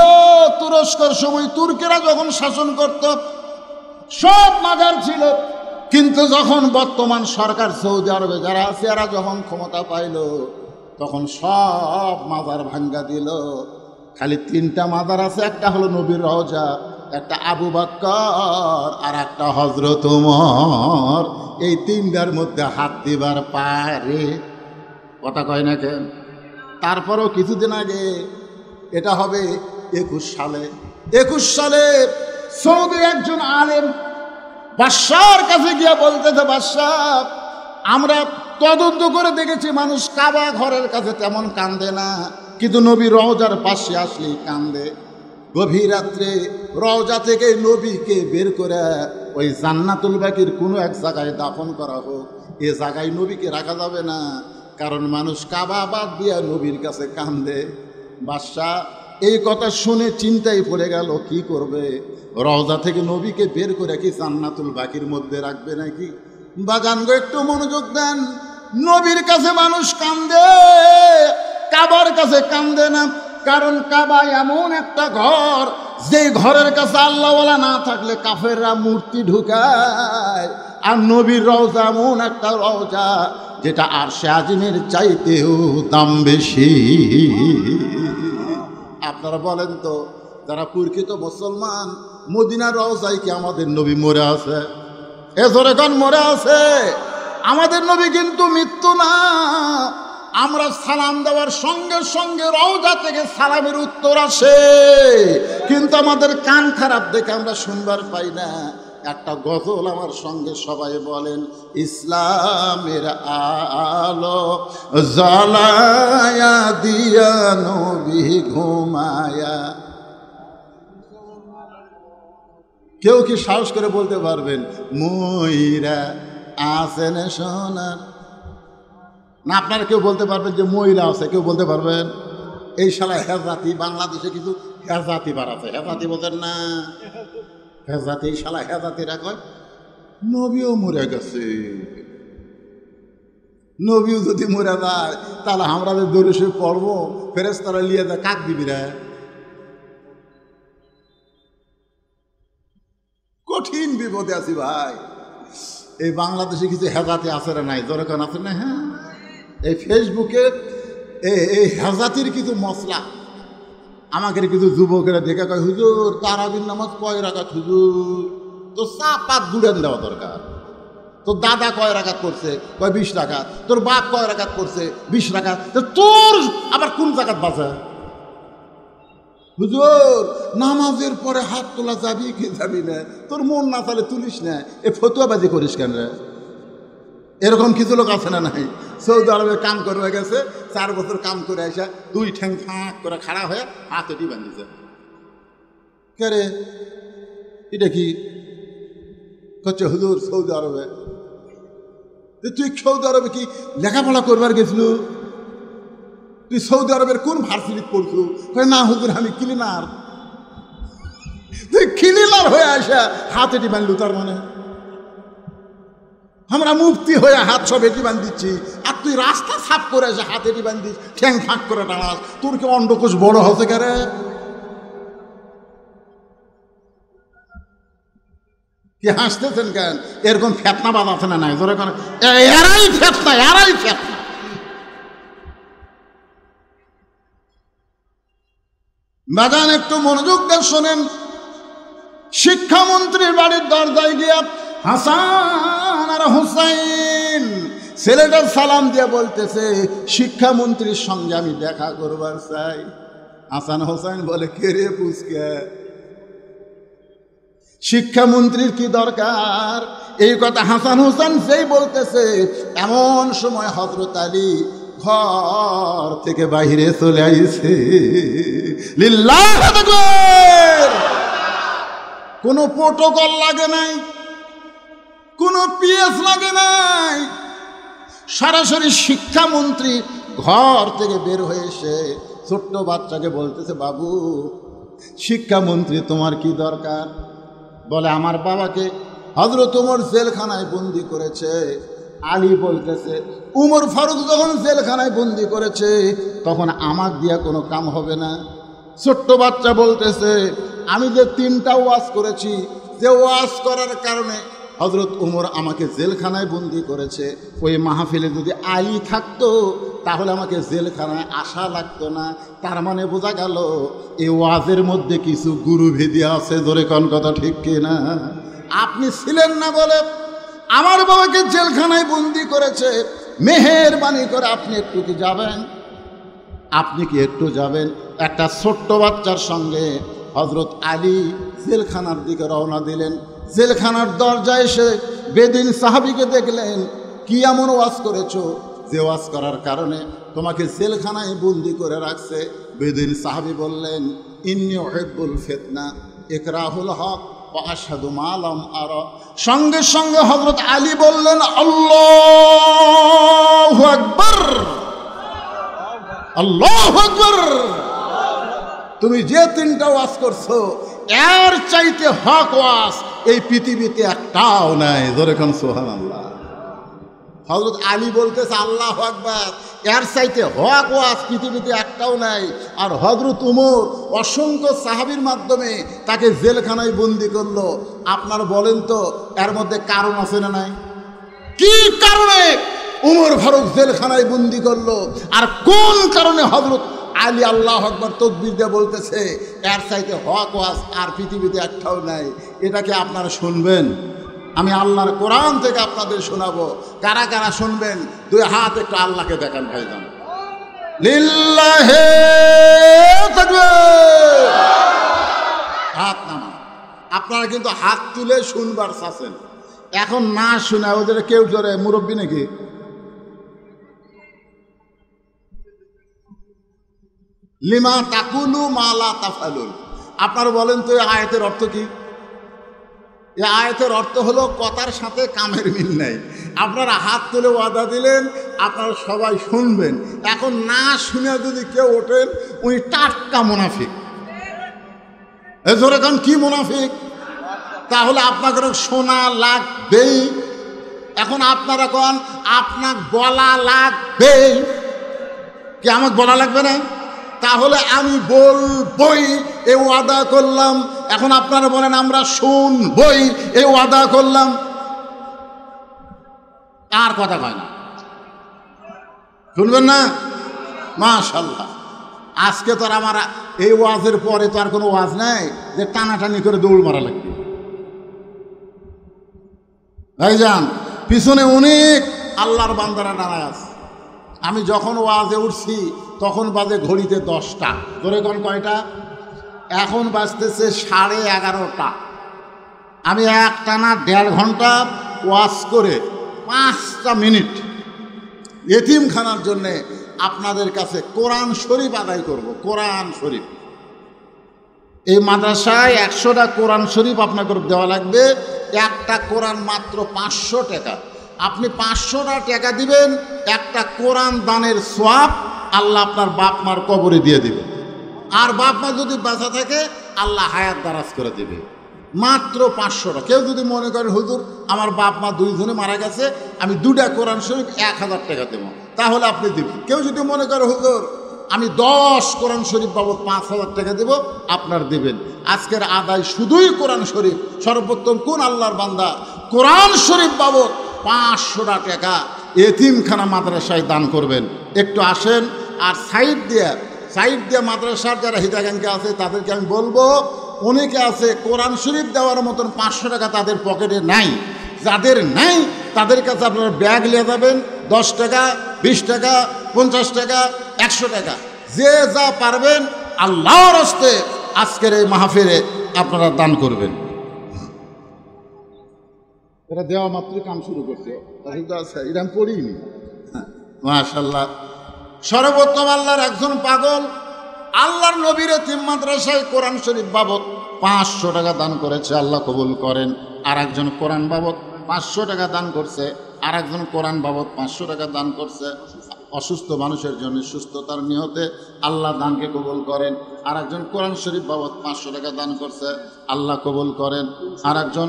তুরস্কর সময় তুর্কেরা যখন শাসন করত সব মাজার ছিল, কিন্তু যখন বর্তমান সরকার সৌদি আরবে যারা আছে এরা যখন ক্ষমতা পাইল, তখন সব মাজার ভাঙ্গা দিল। খালি তিনটা মাজার আছে, একটা হলো নবীর রওজা, একটা আবু বকর, আর একটা হযরত ওমর। এই তিনটার মধ্যে হাত দিবার পারে। কথা কয় না কেন? তারপরও কিছুদিন আগে, এটা হবে 21 সালে সৌদির একজন আলেম বাদশার কাছে গিয়া বলতেছে, বাদশাহ, আমরা তদন্ত করে দেখেছি মানুষ কাবা ঘরের কাছে তেমন কান্দে না, কিন্তু নবী রওজার পাশে আসলেই কান্দে। গভীর রাত্রে রওজা থেকে নবীকে বের করে ওই জান্নাতুল বাকির কোনো এক জায়গায় দাফন করা হোক। এ জায়গায় নবীকে রাখা যাবে না, কারণ মানুষ কাবা বাদ দিয়া নবীর কাছে কান্দে। বাদশাহ এই কথা শুনে চিন্তায় পড়ে গেল, কি করবে? রওজা থেকে নবীকে বের করে কি জান্নাতুল বাকির মধ্যে রাখবে নাকি? বাজানগো একটু মনোযোগ দেন। নবীর কাছে মানুষ কান্দে, কাবার কাছে কান্দে না। কারণ কাবা এমন একটা ঘর, যে ঘরের কাছে আল্লাহওয়ালা না থাকলে কাফেররা মূর্তি ঢুকায়। আর নবীর রওজা এমন একটা রওজা যেটা আরশে আজিমের চাইতেও দাম বেশি। আপনারা বলেন তো, যারা প্রকৃত মুসলমান, মদিনার রওজায় কি আমাদের নবী মরে আছে? এ জোরে কোন মরে আছে? আমাদের নবী কিন্তু মৃত্যু না। আমরা সালাম দেওয়ার সঙ্গে সঙ্গে রওজা থেকে সালামের উত্তর আসে, কিন্তু আমাদের কান খারাপ দেখে আমরা শুনবার পাই না। একটা গজল আমার সঙ্গে সবাই বলেন, ইসলামের আলো জ্বালায়া দিয়া নবী ঘুমায়া। কেউ কি সাহস করে বলতে পারবেন ময়রা আসেন সোনার? না, আপনারা কেউ বলতে পারবেন যে মহিলা আছে? কেউ বলতে পারবেন? এই শালা হেজাতি, বাংলাদেশে কিছু হেজাতি বার আছে। হেজাতি বোঝেন না? হেজাতে শালা হেজাতেরা কয় নবীও মরে গেছে। নবীও যদি মরে যায় তাহলে আমরা যে দরুশে পড়বো ফেরেশতারা লিয়ে যায় কাক দিবি রে? কঠিন বিপদে আছি ভাই। এই বাংলাদেশে কিছু হেজাতে আছে না নাই? দরকার আছে না? হ্যাঁ, এই ফেসবুকে এই হেজাতির কিছু মশলা আমাকে কিছু যুবকেরা দেখে কয় হুজুর তারাবির নামাজ কয় রাকাত হুজুর? তো চাপাত গুড়েন দেওয়া দরকার। তোর দাদা কয় রাকাত করছে? কয় 20 রাকাত। তোর বাপ কয় রাকাত করছে? 20 রাকাত। তো তোর আবার কোন জাকাত বাঁচা? হুজুর নামাজের পরে হাত তোলা যাবি কি যাবি না? তোর মন না তাহলে তুলিস না, এ ফতুয়াবাজি করিস কেন রে? এরকম কিছু লোক আছে না নাই? সৌদি আরবে কাম করে গেছে, 4 বছর কাম করে আসা 2 ঠ্যাং ফাঁক করে খাড়া হয়ে হাতে টি বাঁধিছে। কে রে এটা কি করছে? হুজুর সৌদি আরবে। তুই সৌদি আরবে কি লেখাপড়া করবার গেছিল? তুই সৌদি আরবের কোন ভার্সিটি পড়ছু? না হুজুর আমি ক্লিনার। তুই ক্লিনার হয়ে আসা হাত এটি বাঁধলু, তার মানে আমরা মুফতি হয়ে হাত সব এটি বাঁধিচ্ছি, আর তুই রাস্তা সাফ করে আসে হাত এটি বাঁধিস, ঠ্যাং ফাঁক করে টানাস। তোর কি অন্ডকোষ বড় হতে গেলে? কি হাসতেছেন কেন? এরকম ফেতনাবাদ আছে না নাই? জোরে করে এরাই ফেতনা, এরাই ফেতনা। বাগান একটু মনোযোগ দিয়ে শোনেন। শিক্ষামন্ত্রীর বাড়ির দরজায় গিয়া হাসান আর হুসাইন ছেলেটা সালাম দিয়ে বলতেছে শিক্ষামন্ত্রীর সঙ্গে আমি দেখা করবার চাই। হাসান হুসাইন বলে কে রে পুচকে, শিক্ষামন্ত্রীর কি দরকার? এই কথা হাসান হুসাইন সেই বলতেছে, এমন সময় হযরত আলী ঘর থেকে বাইরে চলে আইছে। লিল্লাহু আকবার। কোনো প্রোটোকল লাগে নাই, কোনো পিএস লাগে নাই, সরাসরি শিক্ষামন্ত্রী ঘর থেকে বের হয়ে এসে ছোট্ট বাচ্চাকে বলতেছে বাবু শিক্ষামন্ত্রী তোমার কি দরকার? বলে আমার বাবাকে হযরত ওমর জেলখানায় বন্দি করেছে। আলী বলতেছে উমর ফারুক যখন জেলখানায় বন্দি করেছে তখন আমার দিয়া কোনো কাম হবে না। ছোট্ট বাচ্চা বলতেছে আমি যে 3টা ওয়াজ করেছি, যে ওয়াজ করার কারণে হযরত ওমর আমাকে জেলখানায় বন্দি করেছে, ওই মাহফিলে যদি আলী থাকতো তাহলে আমাকে জেলখানায় আসা লাগতো না। তার মানে বোঝা গেল এই ওয়াজের মধ্যে কিছু গুরুভেদি আছে। ধরে কোন কথা ঠিক কিনা? আপনি ছিলেন না বলে আমার বাবাকে জেলখানায় বন্দি করেছে, মেহেরবানি করে আপনি একটু কি যাবেন? আপনি কি একটু যাবেন? একটা ছোট্ট বাচ্চার সঙ্গে হযরত আলী জেলখানার দিকে রওনা দিলেন। জেলখানার দরজায় এসে বেদিন সাহাবীকে দেখলেন, কি এমন ওয়াজ করেছো যে ওয়াজ করার কারণে তোমাকে জেলখানায় বন্দি করে রাখছে? বেদিন সাহাবী বললেন ইন্নী উহিব্বুল ফিতনা ইকরাহুল হক ওয়া আশহাদু মা লাম আরা। সঙ্গে সঙ্গে হযরত আলী বললেন আল্লাহু আকবার, আল্লাহু আকবার। তুমি যে 3টা ওয়াজ করছো এর চাইতে হক ওয়াজ এই পৃথিবীতে একটাও নাই। ধরে কোন সুবহানাল্লাহ। হযরত আলী বলতেছে আল্লাহু আকবার, এর চাইতে হক ওয়াজ পৃথিবীতে একটাও নাই। আর হযরত ওমর অসংখ্য সাহাবীর মাধ্যমে তাকে জেলখানায় বন্দি করলো। আপনার বলেন তো এর মধ্যে কারণ আছে না নাই? কি কারণে ওমর ফারুক জেলখানায় বন্দি করলো, আর কোন কারণে হযরত আলী আল্লাহু আকবার তাকবীর দিয়ে বলতেছে এর চাইতে হক ওয়াজ আর পৃথিবীতে একটাও নাই? এটাকে আপনারা শুনবেন? আমি আল্লাহর কোরআন থেকে আপনাদের শোনাবো। কারা কারা শুনবেন 2 হাত একটু আল্লাহকে দেখান ভাইজান। লিল্লাহি তাকবীর। হাত নামান। আপনারা কিন্তু হাত তুলে শুনবার চাচ্ছেন, এখন না শুনে ওদের কেউ জোরে মুরব্বী নাকি? লিমা তাকুলু মা লা তাফালুন। আপনারা বলেন তো এই আয়াতের অর্থ কি? এই আয়াতের অর্থ হলো কথার সাথে কামের মিল নাই। আপনারা হাত তুলে ওয়াদা দিলেন আপনারা সবাই শুনবেন, এখন না শুনে যদি কেউ ওঠেন উনি টাটকা মুনাফিক। এ জোরে কান কি মুনাফিক? তাহলে আপনাদের শোনা লাগবেই। এখন আপনারা কোন আপনার বলা লাগবেই, কি আমাকে বলা লাগবে না? তাহলে আমি বলবই এ ওয়াদা করলাম। এখন আপনারা বলেন আমরা শুনবই এ ওয়াদা করলাম। আর কথা কয় না, শুনবেন না? মাশাআল্লাহ। আজকে তো আর আমার এই ওয়াজের পরে তো আর কোনো ওয়াজ নাই যে টানাটানি করে দৌড় মারা লাগবে। ভাইজান, পিছনে অনেক আল্লাহর বান্দারা দাঁড়ায় আছে। আমি যখন ওয়াজে উঠছি তখন বাজে ঘড়িতে 10টা, ধরে কোন কয়টা? এখন বাজতেছে 11:30। আমি একটানা 1.5 ঘন্টা ওয়াজ করে 5টা মিনিট এতিমখানার জন্যে আপনাদের কাছে কোরআন শরীফ আদায় করব। কোরআন শরীফ এই মাদ্রাসায় 100টা কোরআন শরীফ আপনাকে দেওয়া লাগবে। একটা কোরআন মাত্র 500 টাকা। আপনি 500টা টাকা দিবেন, একটা কোরআন দানের সওয়াব আল্লাহ আপনার বাপ মার কবরে দিয়ে দিবে। আর বাপ মা যদি বাঁচা থাকে আল্লাহ হায়াত দারাজ করে দিবে। মাত্র 500টা। কেউ যদি মনে করেন হুজুর আমার বাপ মা 2 জনে মারা গেছে, আমি 2টা কোরআন শরীফ 1000 টাকা দেবো, তাহলে আপনি দিবেন। কেউ যদি মনে করে হুজুর আমি 10 কোরআন শরীফ বাবদ 5000 টাকা দেব, আপনার দেবেন। আজকের আদায় শুধুই কোরআন শরীফ। সর্বোত্তম কোন আল্লাহর বান্দা কোরআন শরীফ বাবদ 500টা টাকা এতিমখানা মাদ্রাসায় দান করবেন। একটু আসেন। আর সাইড দিয়ে মাদ্রাসার যারা হিতাকাঙ্ক্ষী আছে তাদেরকে আমি বলবো, অনেকে আছে কোরআন শরীফ দেওয়ার মতন 500 টাকা তাদের পকেটে নাই। যাদের নাই তাদের কাছে আপনারা ব্যাগ নিয়ে যাবেন। 10 টাকা, 20 টাকা, 50 টাকা, 100 টাকা, যে যা পারবেন আল্লাহর হস্তে আজকের এই মাহফিলে আপনারা দান করবেন। এটা দেওয়া মাত্রই কাম শুরু করছে, এটা আমি পড়িনি। মাশাআল্লাহ। সর্বোত্তম আল্লাহর একজন পাগল আল্লাহর নবীর এতিম মাদ্রাসায় কোরআন শরীফ বাবদ 500 টাকা দান করেছে, আল্লাহ কবুল করেন। আর একজন কোরআন বাবদ 500 টাকা দান করছে। আর একজন কোরআন বাবদ 500 টাকা দান করছে অসুস্থ মানুষের জন্য সুস্থতার নিয়তে, আল্লাহ দানকে কবুল করেন। আর একজন কোরআন শরীফ বাবদ 500 টাকা দান করছে, আল্লাহ কবুল করেন। আর একজন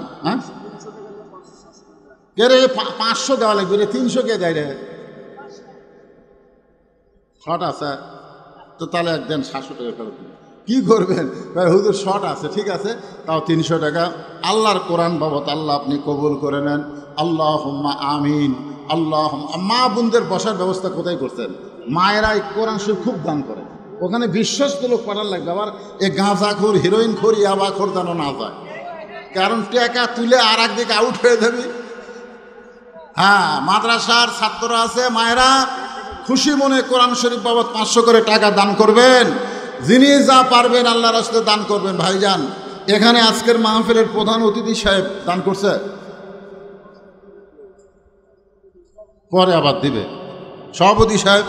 কে রে 500 দেওয়া লাগবে রে, 300 কে দেয় রে? শর্ট আছে তো তাহলে একদিন 700 টাকা ফেরত দিন। কী করবেন হুজুর? শর্ট আছে, ঠিক আছে, তাও 300 টাকা আল্লাহর কোরআন বাবদ আল্লাহ আপনি কবুল করে নেন। আল্লাহুম্মা আমিন। আল্লাহ। মা বোনদের বসার ব্যবস্থা কোথায় করছেন? মায়েরা এই কোরআন শরীফ খুব দান করে, ওখানে বিশ্বস্ত লোক পাঠার লাগবে। আবার এ গাঁজাখোর, হিরোইনখোর, ইয়াবাখোর যেন না যায়, কারণ টাকা তুলে আর একদিকে আউট হয়ে যাবি। হ্যাঁ, মাদ্রাসার ছাত্ররা আছে, মায়েরা খুশি মনে কোরআন শরীফ বাবদ 500 করে টাকা দান করবেন। যিনি যা পারবেন আল্লাহর রাস্তায় দান করবেন। ভাইজান, এখানে আজকের মাহফিলের প্রধান অতিথি সাহেব দান করছে, পরে আবার দিবে। সভাপতি সাহেব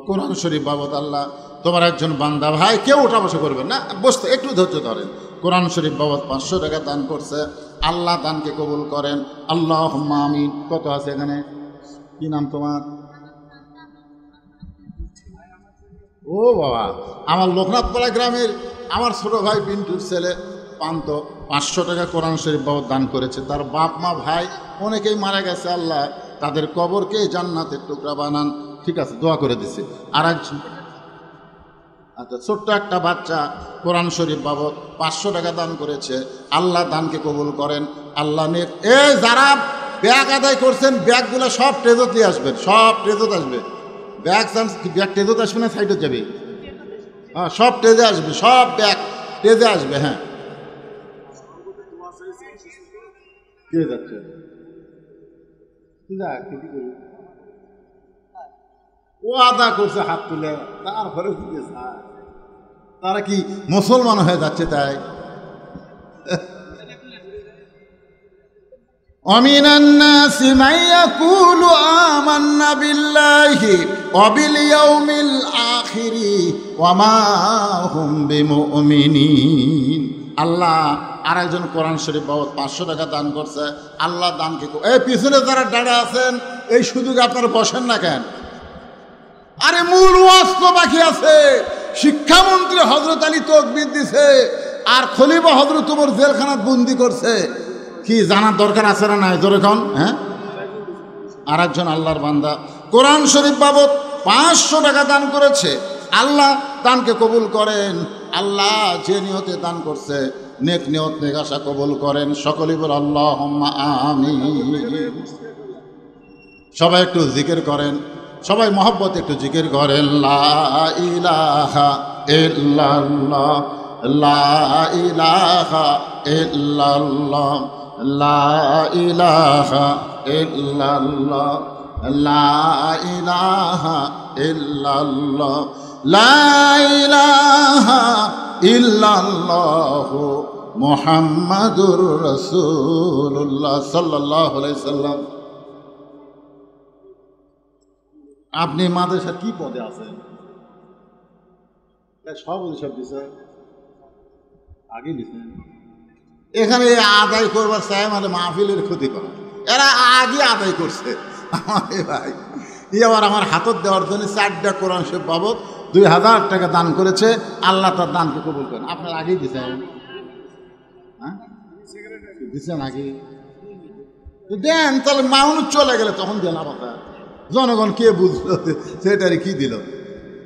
কোরআন শরীফ বাবদ আল্লাহ তোমার একজন বান্দা ভাই, কেউ ওঠা বসে করবেন না, বসতে একটু ধৈর্য ধরেন। কোরআন শরীফ বাবদ 500 টাকা দান করছে, আল্লাহ দানকে কবুল করেন। আল্লাহুম্মা আমিন। কত আছে এখানে? কি নাম তোমার? ও বাবা, আমার লোকনাথপাড়া গ্রামের আমার ছোট ভাই পিন্টুর ছেলে পান্ত 500 টাকা কোরআন শরীফ বাবদ দান করেছে। তার বাপ মা ভাই অনেকেই মারা গেছে, আল্লাহ তাদের কবরকে জান্নাতের টুকরা বানান। ঠিক আছে, দোয়া করে দিছি। আর একজন আচ্ছা, ছোট্ট একটা বাচ্চা কোরআন শরীফ বাবদ 500 টাকা দান করেছে, আল্লাহ দানকে কবুল করেন। আল্লাহ যারা ব্যাগ আদায় করছেন ব্যাগগুলো সব ট্রেজত দিয়ে আসবেন, সব ট্রেজত আসবে। ব্যাগ ট্রেজত আসবে না, সাইডে যাবে? হ্যাঁ, সব ট্রেজে আসবে, সব ব্যাগ ট্রেজে আসবে। হ্যাঁ, কে যাচ্ছে? ও আদা করছে হাত তুলে, তারপরে তারা কি মুসলমান হয়ে যাচ্ছে? তাই ومن الناس من يقول آمنا بالله وباليوم الآخر وما هم بمؤمنين। আল্লাহ আর একজন কোরআন শরীফ বাবদ 500 টাকা দান করছে, আল্লাহ দানকে এই পিছনে যারা দাঁড়া আছেন এই সুযোগে আপনারা বসেন না কেন? আরে মূল ওয়াজ তো বাকি আছে, শিক্ষামন্ত্রী হযরত আলী তাকবীর দিছে, আর খলিফা হযরত ওমর জেলখানাত বন্দি করছে। কি জানার দরকার আছে না নাই? জোরে কোন। হ্যাঁ, আর একজন আল্লাহর বান্দা কোরআন শরীফ বাবদ 500 টাকা দান করেছে। আল্লাহ দানকে কবুল করেন। আল্লাহ যে নিয়তে দান করছে নেক নিয়ত নেক আশা কবুল করেন। সকলেই বল আল্লাহুম্মা আমিন। সবাই একটু জিকির করেন, সবাই মহব্বত একটু জিকির করেন। লা ইলাহা ইল্লাল্লাহ, লা ইলাহা ইল্লাল্লাহ, লা ইলাহা ইল্লাল্লাহ, লা ইলাহা ইল্লাল্লাহ, লা ইলাহা ইল্লাল্লাহ মুহাম্মাদুর রাসূলুল্লাহ সাল্লাল্লাহু আলাইহি সাল্লাম। আপনি মাদ্রাসা কি পদে আছেন? সব দিছে, আগে দিচ্ছেন। এখানে আদায় করবার চাই মানে মাহফিলের ক্ষতি করা। এরা আগে আদায় করছে। ভাই আবার আমার হাতত দেওয়ার জন্য 4টা কোরআন শরীফ বাবদ 2000 টাকা দান করেছে। আল্লাহ তার দানকে কবুল করেন। আপনার আগেই দিচ্ছেন? হ্যাঁ, দিচ্ছেন আগে দেন, তাহলে মানুষ চলে গেলে তখন দেন। আবার জনগণ কে বুঝলো সেটারই কি দিল?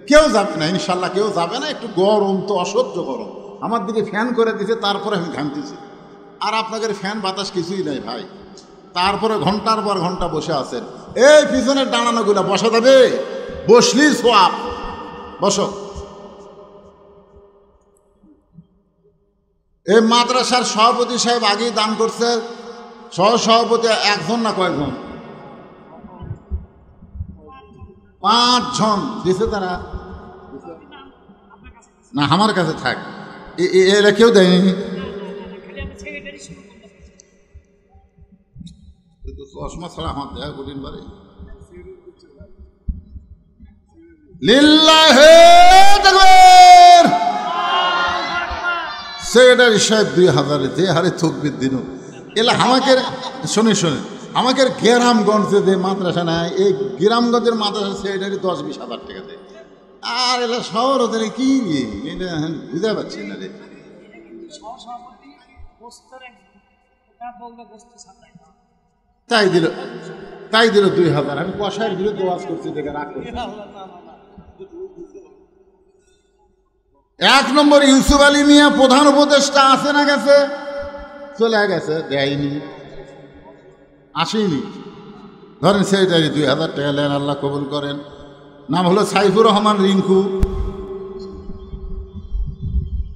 কেউ যাবে না, ইনশাল্লাহ কেউ যাবে না। একটু গরম তো, অসহ্য গরম। আমার দিকে ফ্যান করে দিছে, তারপরে আমি ঘামতেছি। আর আপনাদের ফ্যান বাতাস কিছুই নাই ভাই। তারপরে ঘন্টার পর ঘন্টা বসে আছেন। এই পিছনের দাঁড়ানোগুলা বসা যাবে? বসলি সোয়াব, বসো। এই মাদ্রাসার সভাপতি সাহেব আগেই দান করছে। সহসভাপতি একজন না কয়েকজন? 5 জন দিছে। তারা না আমার কাছে থাক, এরা কেউ দেয়নি। চশমা ছাড়া আমার দেখা কঠিন পারে। লিল্লাহে তাকবীর। সেক্রেটারি সাহেব 2000 যে হারে তাকবীর দিন। এলা আমাকে শুনে আমাকে গ্রামগঞ্জে যে মাদ্রাসা নাই, এই গ্রামগঞ্জের মাদ্রাসা সেক্রেটারি 10-20 হাজার টাকা দেয়। আর এলা শহর ওদের কি বুঝতে পারছি না রে। তাই দিল 2000। আমি কষায়ের বিরুদ্ধে ওয়াজ করছি, দেখে রাগ করছি। 1 নম্বর ইউসুফ আলী মিয়া প্রধান উপদেষ্টা আছে না গেছে? চলে গেছে, দেয়নি, আসেনি। ধরেন সেক্রেটারি 2000 টাকা নেন, আল্লাহ কবুল করেন। নাম হলো সাইফুর রহমান রিঙ্কু।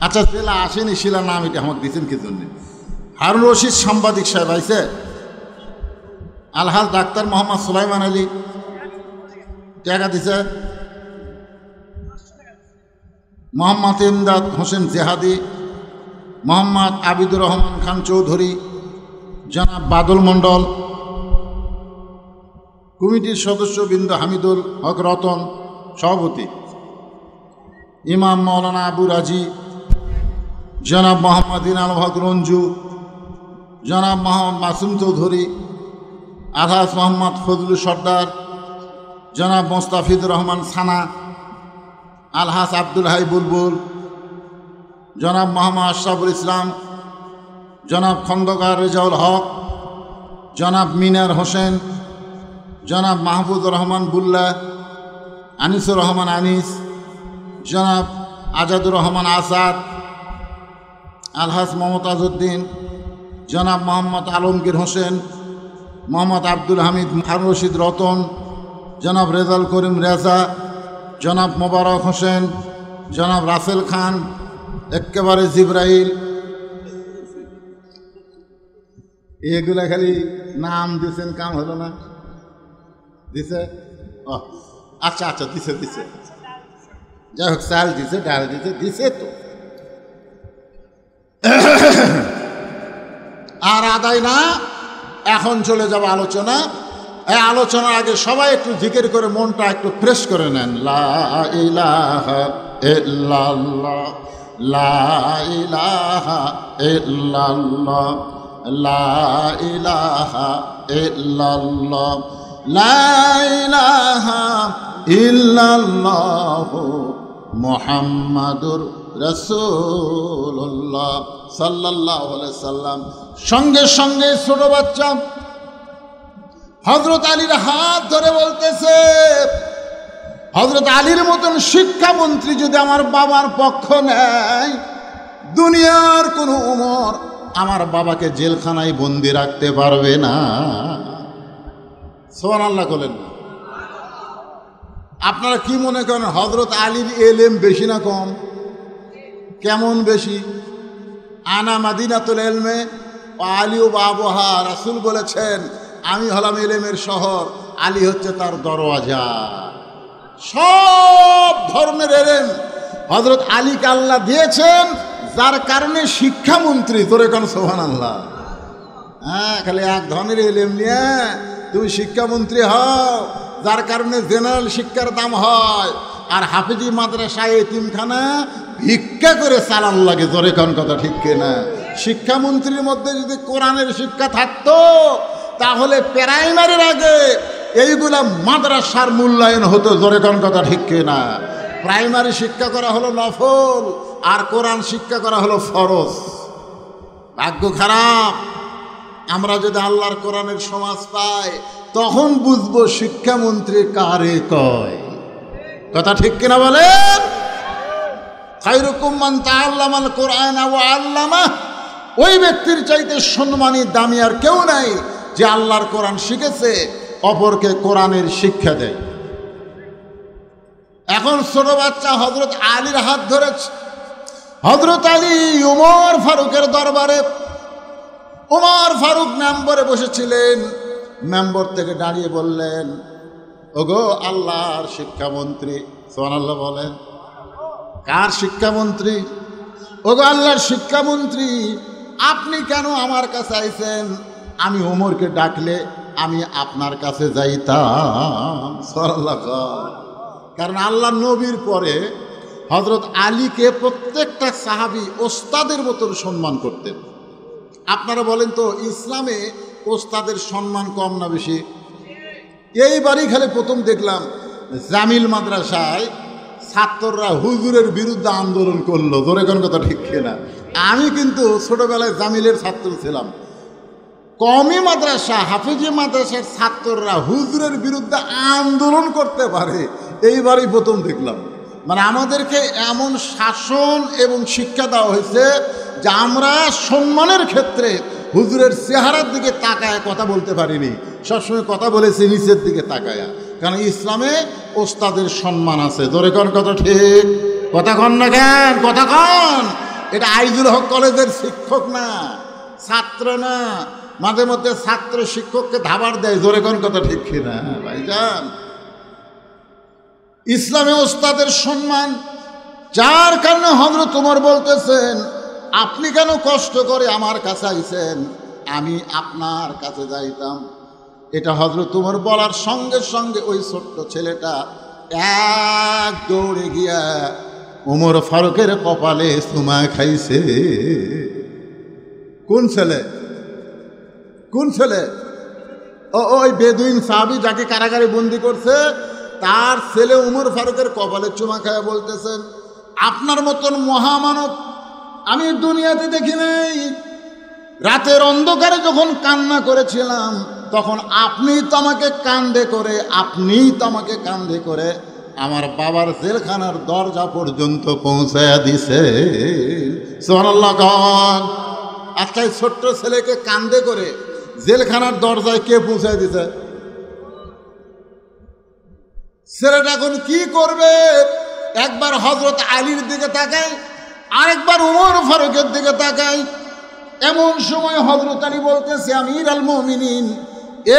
আচ্ছা, জেলা আসেনি, শিলা নাম এটা আমাকে দিচ্ছেন কি জন্য? হারুন রশিদ সাংবাদিক সাহেব আইছে। আলহাজ ডাক্তার মোহাম্মদ সুলাইমান আলী টাকা দিছে। মোহাম্মদ ইমদাদ হোসেন জেহাদি, মোহাম্মদ আবিদুর রহমান খান চৌধুরী, জনাব বাদল মণ্ডল, কমিটির সদস্যবৃন্দ হামিদুল হক রতন সভাপতি, ইমাম মৌলানা আবু রাজি, জনাব মোহাম্মদ ইনাল হক রঞ্জু, জনাব মোহাম্মদ মাসুম চৌধুরী, আলহাজ মোহাম্মদ ফজলুল সর্দার, জনাব মোস্তাফিজুর রহমান সানা, আলহাজ আব্দুল হাই বুলবুল, জনাব মোহাম্মদ আশরাফুল ইসলাম, জনাব খন্দকার রেজাউল হক, জনাব মিনার হোসেন, জনাব মাহফুজুর রহমান বুল্লা, আনিসুর রহমান আনিস, জনাব আজাদুর রহমান আসাদ, আলহাজ মমতাজ উদ্দিন, জনাব মোহাম্মদ আলমগীর হোসেন, মোহাম্মদ আব্দুল হামিদ, হারুন রশিদ রতন, জনাব রেজাল করিম রেজা, জনাব মোবারক হোসেন, জনাব রাসেল খান, একেবারে জিব্রাইল। এগুলা খালি নাম দিছেন, কাম হলো না। দিছে? আচ্ছা আচ্ছা, দিছে। যাই হোক, চাল দিছে, ডাল দিছে তো। আর আদায় না, এখন চলে যাব আলোচনা। এই আলোচনার আগে সবাই একটু জিকির করে মনটা একটু ফ্রেশ করে নেন। লা ইলাহা ইল্লাল্লাহ, লা ইলাহা ইল্লাল্লাহ, লা ইলাহা ইল্লাল্লাহ, লা ইলাহা ইল্লাল্লাহ মুহাম্মাদুর রাসূলুল্লাহ সাল্লাল্লাহু আলাইহি সাল্লাম। সঙ্গে সঙ্গে ছোট বাচ্চা হযরত আলীর হাত ধরে বলতেছে, হযরত আলীর মতন শিক্ষামন্ত্রী যদি আমার বাবার পক্ষ নেয়, দুনিয়ার কোনো উমর আমার বাবাকে জেলখানায় বন্দি রাখতে পারবে না। সুবহানাল্লাহ বলেন। আপনারা কি মনে করেন হযরত আলীর এলেম বেশি না কম? কেমন বেশি? আনা মাদিনাতুল ইলমে ওয়া আলী বাবুহা। রাসূল বলেছেন আমি হলাম এলেমের শহর, আলী হচ্ছে তার দরওয়াজা। সব ধরনের এলেম হযরত আলীকে আল্লাহ দিয়েছেন, যার কারণে শিক্ষামন্ত্রী। তোরে কোন সুবহানাল্লাহ। হ্যাঁ, খালি এক ধরনের এলেম নিয়ে তুমি শিক্ষামন্ত্রী হও, যার কারণে জেনারেল শিক্ষার দাম হয়, আর হাফিজি মাদ্রাসা এতিমখানা ভিক্ষা করে চালান লাগে। জোরে কোন কথা ঠিক কিনা? শিক্ষামন্ত্রীর মধ্যে যদি কোরআনের শিক্ষা থাকতো, তাহলে প্রাইমারির আগে এইগুলা মাদ্রাসার মূল্যায়ন হতো। জোরে কোন কথা ঠিক কিনা? প্রাইমারি শিক্ষা করা হলো নফল, আর কোরআন শিক্ষা করা হলো ফরজ। ভাগ্য খারাপ, আমরা যদি আল্লাহর কোরআনের সমাজ পাই, তখন বুঝবো শিক্ষামন্ত্রী কারে কয়। কথা ঠিক কিনা বলেন? খায়রুকুম মান তাআল্লামাল কোরআন ওয়া আল্লামা। ওই ব্যক্তির চাইতে সম্মানী দামি আর কেউ নাই যে আল্লাহর কোরআন শিখেছে, অপরকে কোরআনের শিক্ষা দেয়। এখন ছোট বাচ্চা হযরত আলীর হাত ধরেছে। হযরত আলী ওমর ফারুকের দরবারে, ওমর ফারুক মেম্বরে বসেছিলেন। মেম্বর থেকে দাঁড়িয়ে বললেন, ওগো আল্লাহর শিক্ষামন্ত্রী। সুবহানাল্লাহ বলেন। কার শিক্ষামন্ত্রী? ওগো আল্লাহর শিক্ষামন্ত্রী, আপনি কেন আমার কাছে আইছেন? আমি ওমরকে ডাকলে আমি আপনার কাছে যাইতাম। সুবহানাল্লাহ। কারণ আল্লাহ নবীর পরে হযরত আলীকে প্রত্যেকটা সাহাবী ওস্তাদের মতন সম্মান করতেন। আপনারা বলেন তো, ইসলামে ওস্তাদের সম্মান কম না বেশি? এইবারই খালি প্রথম দেখলাম জামিল মাদ্রাসায় ছাত্ররা হুজুরের বিরুদ্ধে আন্দোলন করলো। জোরে কোন কথা ঠিক কিনা? আমি কিন্তু ছোটবেলায় জামিলের ছাত্র ছিলাম। কওমি মাদ্রাসা, হাফিজি মাদ্রাসার ছাত্ররা হুজুরের বিরুদ্ধে আন্দোলন করতে পারে, এইবারই প্রথম দেখলাম। মানে আমাদেরকে এমন শাসন এবং শিক্ষা দেওয়া হয়েছে যে আমরা সম্মানের ক্ষেত্রে হুজুরের চেহারার দিকে তাকায় কথা বলতে পারিনি, সবসময় কথা বলেছি নিচের দিকে তাকায়া। কারণ ইসলামে ওস্তাদের সম্মান আছে। জোরে কোন কথা ঠিক? কথা কন না কেন? কথা কন। এটা আইজুল হক কলেজের শিক্ষক না, ছাত্র না। মাঝে মধ্যে ছাত্র শিক্ষককে ধাবার দেয়। জোরে কোন কথা ঠিক কিনা ভাইজান? ইসলামে ওস্তাদের সম্মান, যার কারণে হযরত ওমর বলতেছেন, আপনি কেন কষ্ট করে আমার কাছে আইছেন? আমি আপনার কাছে যাইতাম। এটা হযরত ওমর বলার সঙ্গে সঙ্গে ওই ছোট্ট ছেলেটা এক দৌড়ে গিয়া ওমর ফারুকের কপালে চুমা খাইছে। কোন ছেলে? কোন ছেলে? ওই বেদুইন সাহাবী যাকে কারাগারে বন্দি করছে, তার ছেলে ওমর ফারুকের কপালে চুমা খায় বলতেছেন, আপনার মতন মহামানব আমি দুনিয়াতে দেখি নাই। রাতের অন্ধকারে যখন কান্না করেছিলাম, তখন আপনিই তো আমাকে কান্দে করে আমার বাবার জেলখানার দরজা পর্যন্ত পৌঁছায়া দিছে। সুবহানাল্লাহ। আজকে ছোট্ট ছেলেকে কান্দে করে জেলখানার দরজায় কে পৌঁছায় দিছে? ছেলেটা এখন কি করবে? একবার হযরত আলীর দিকে তাকায়, আরেকবার ওমর ফারুকের দিকে তাকায়। এমন সময় হযরত আলী বলতেছে, আমির আল মুমিনিন,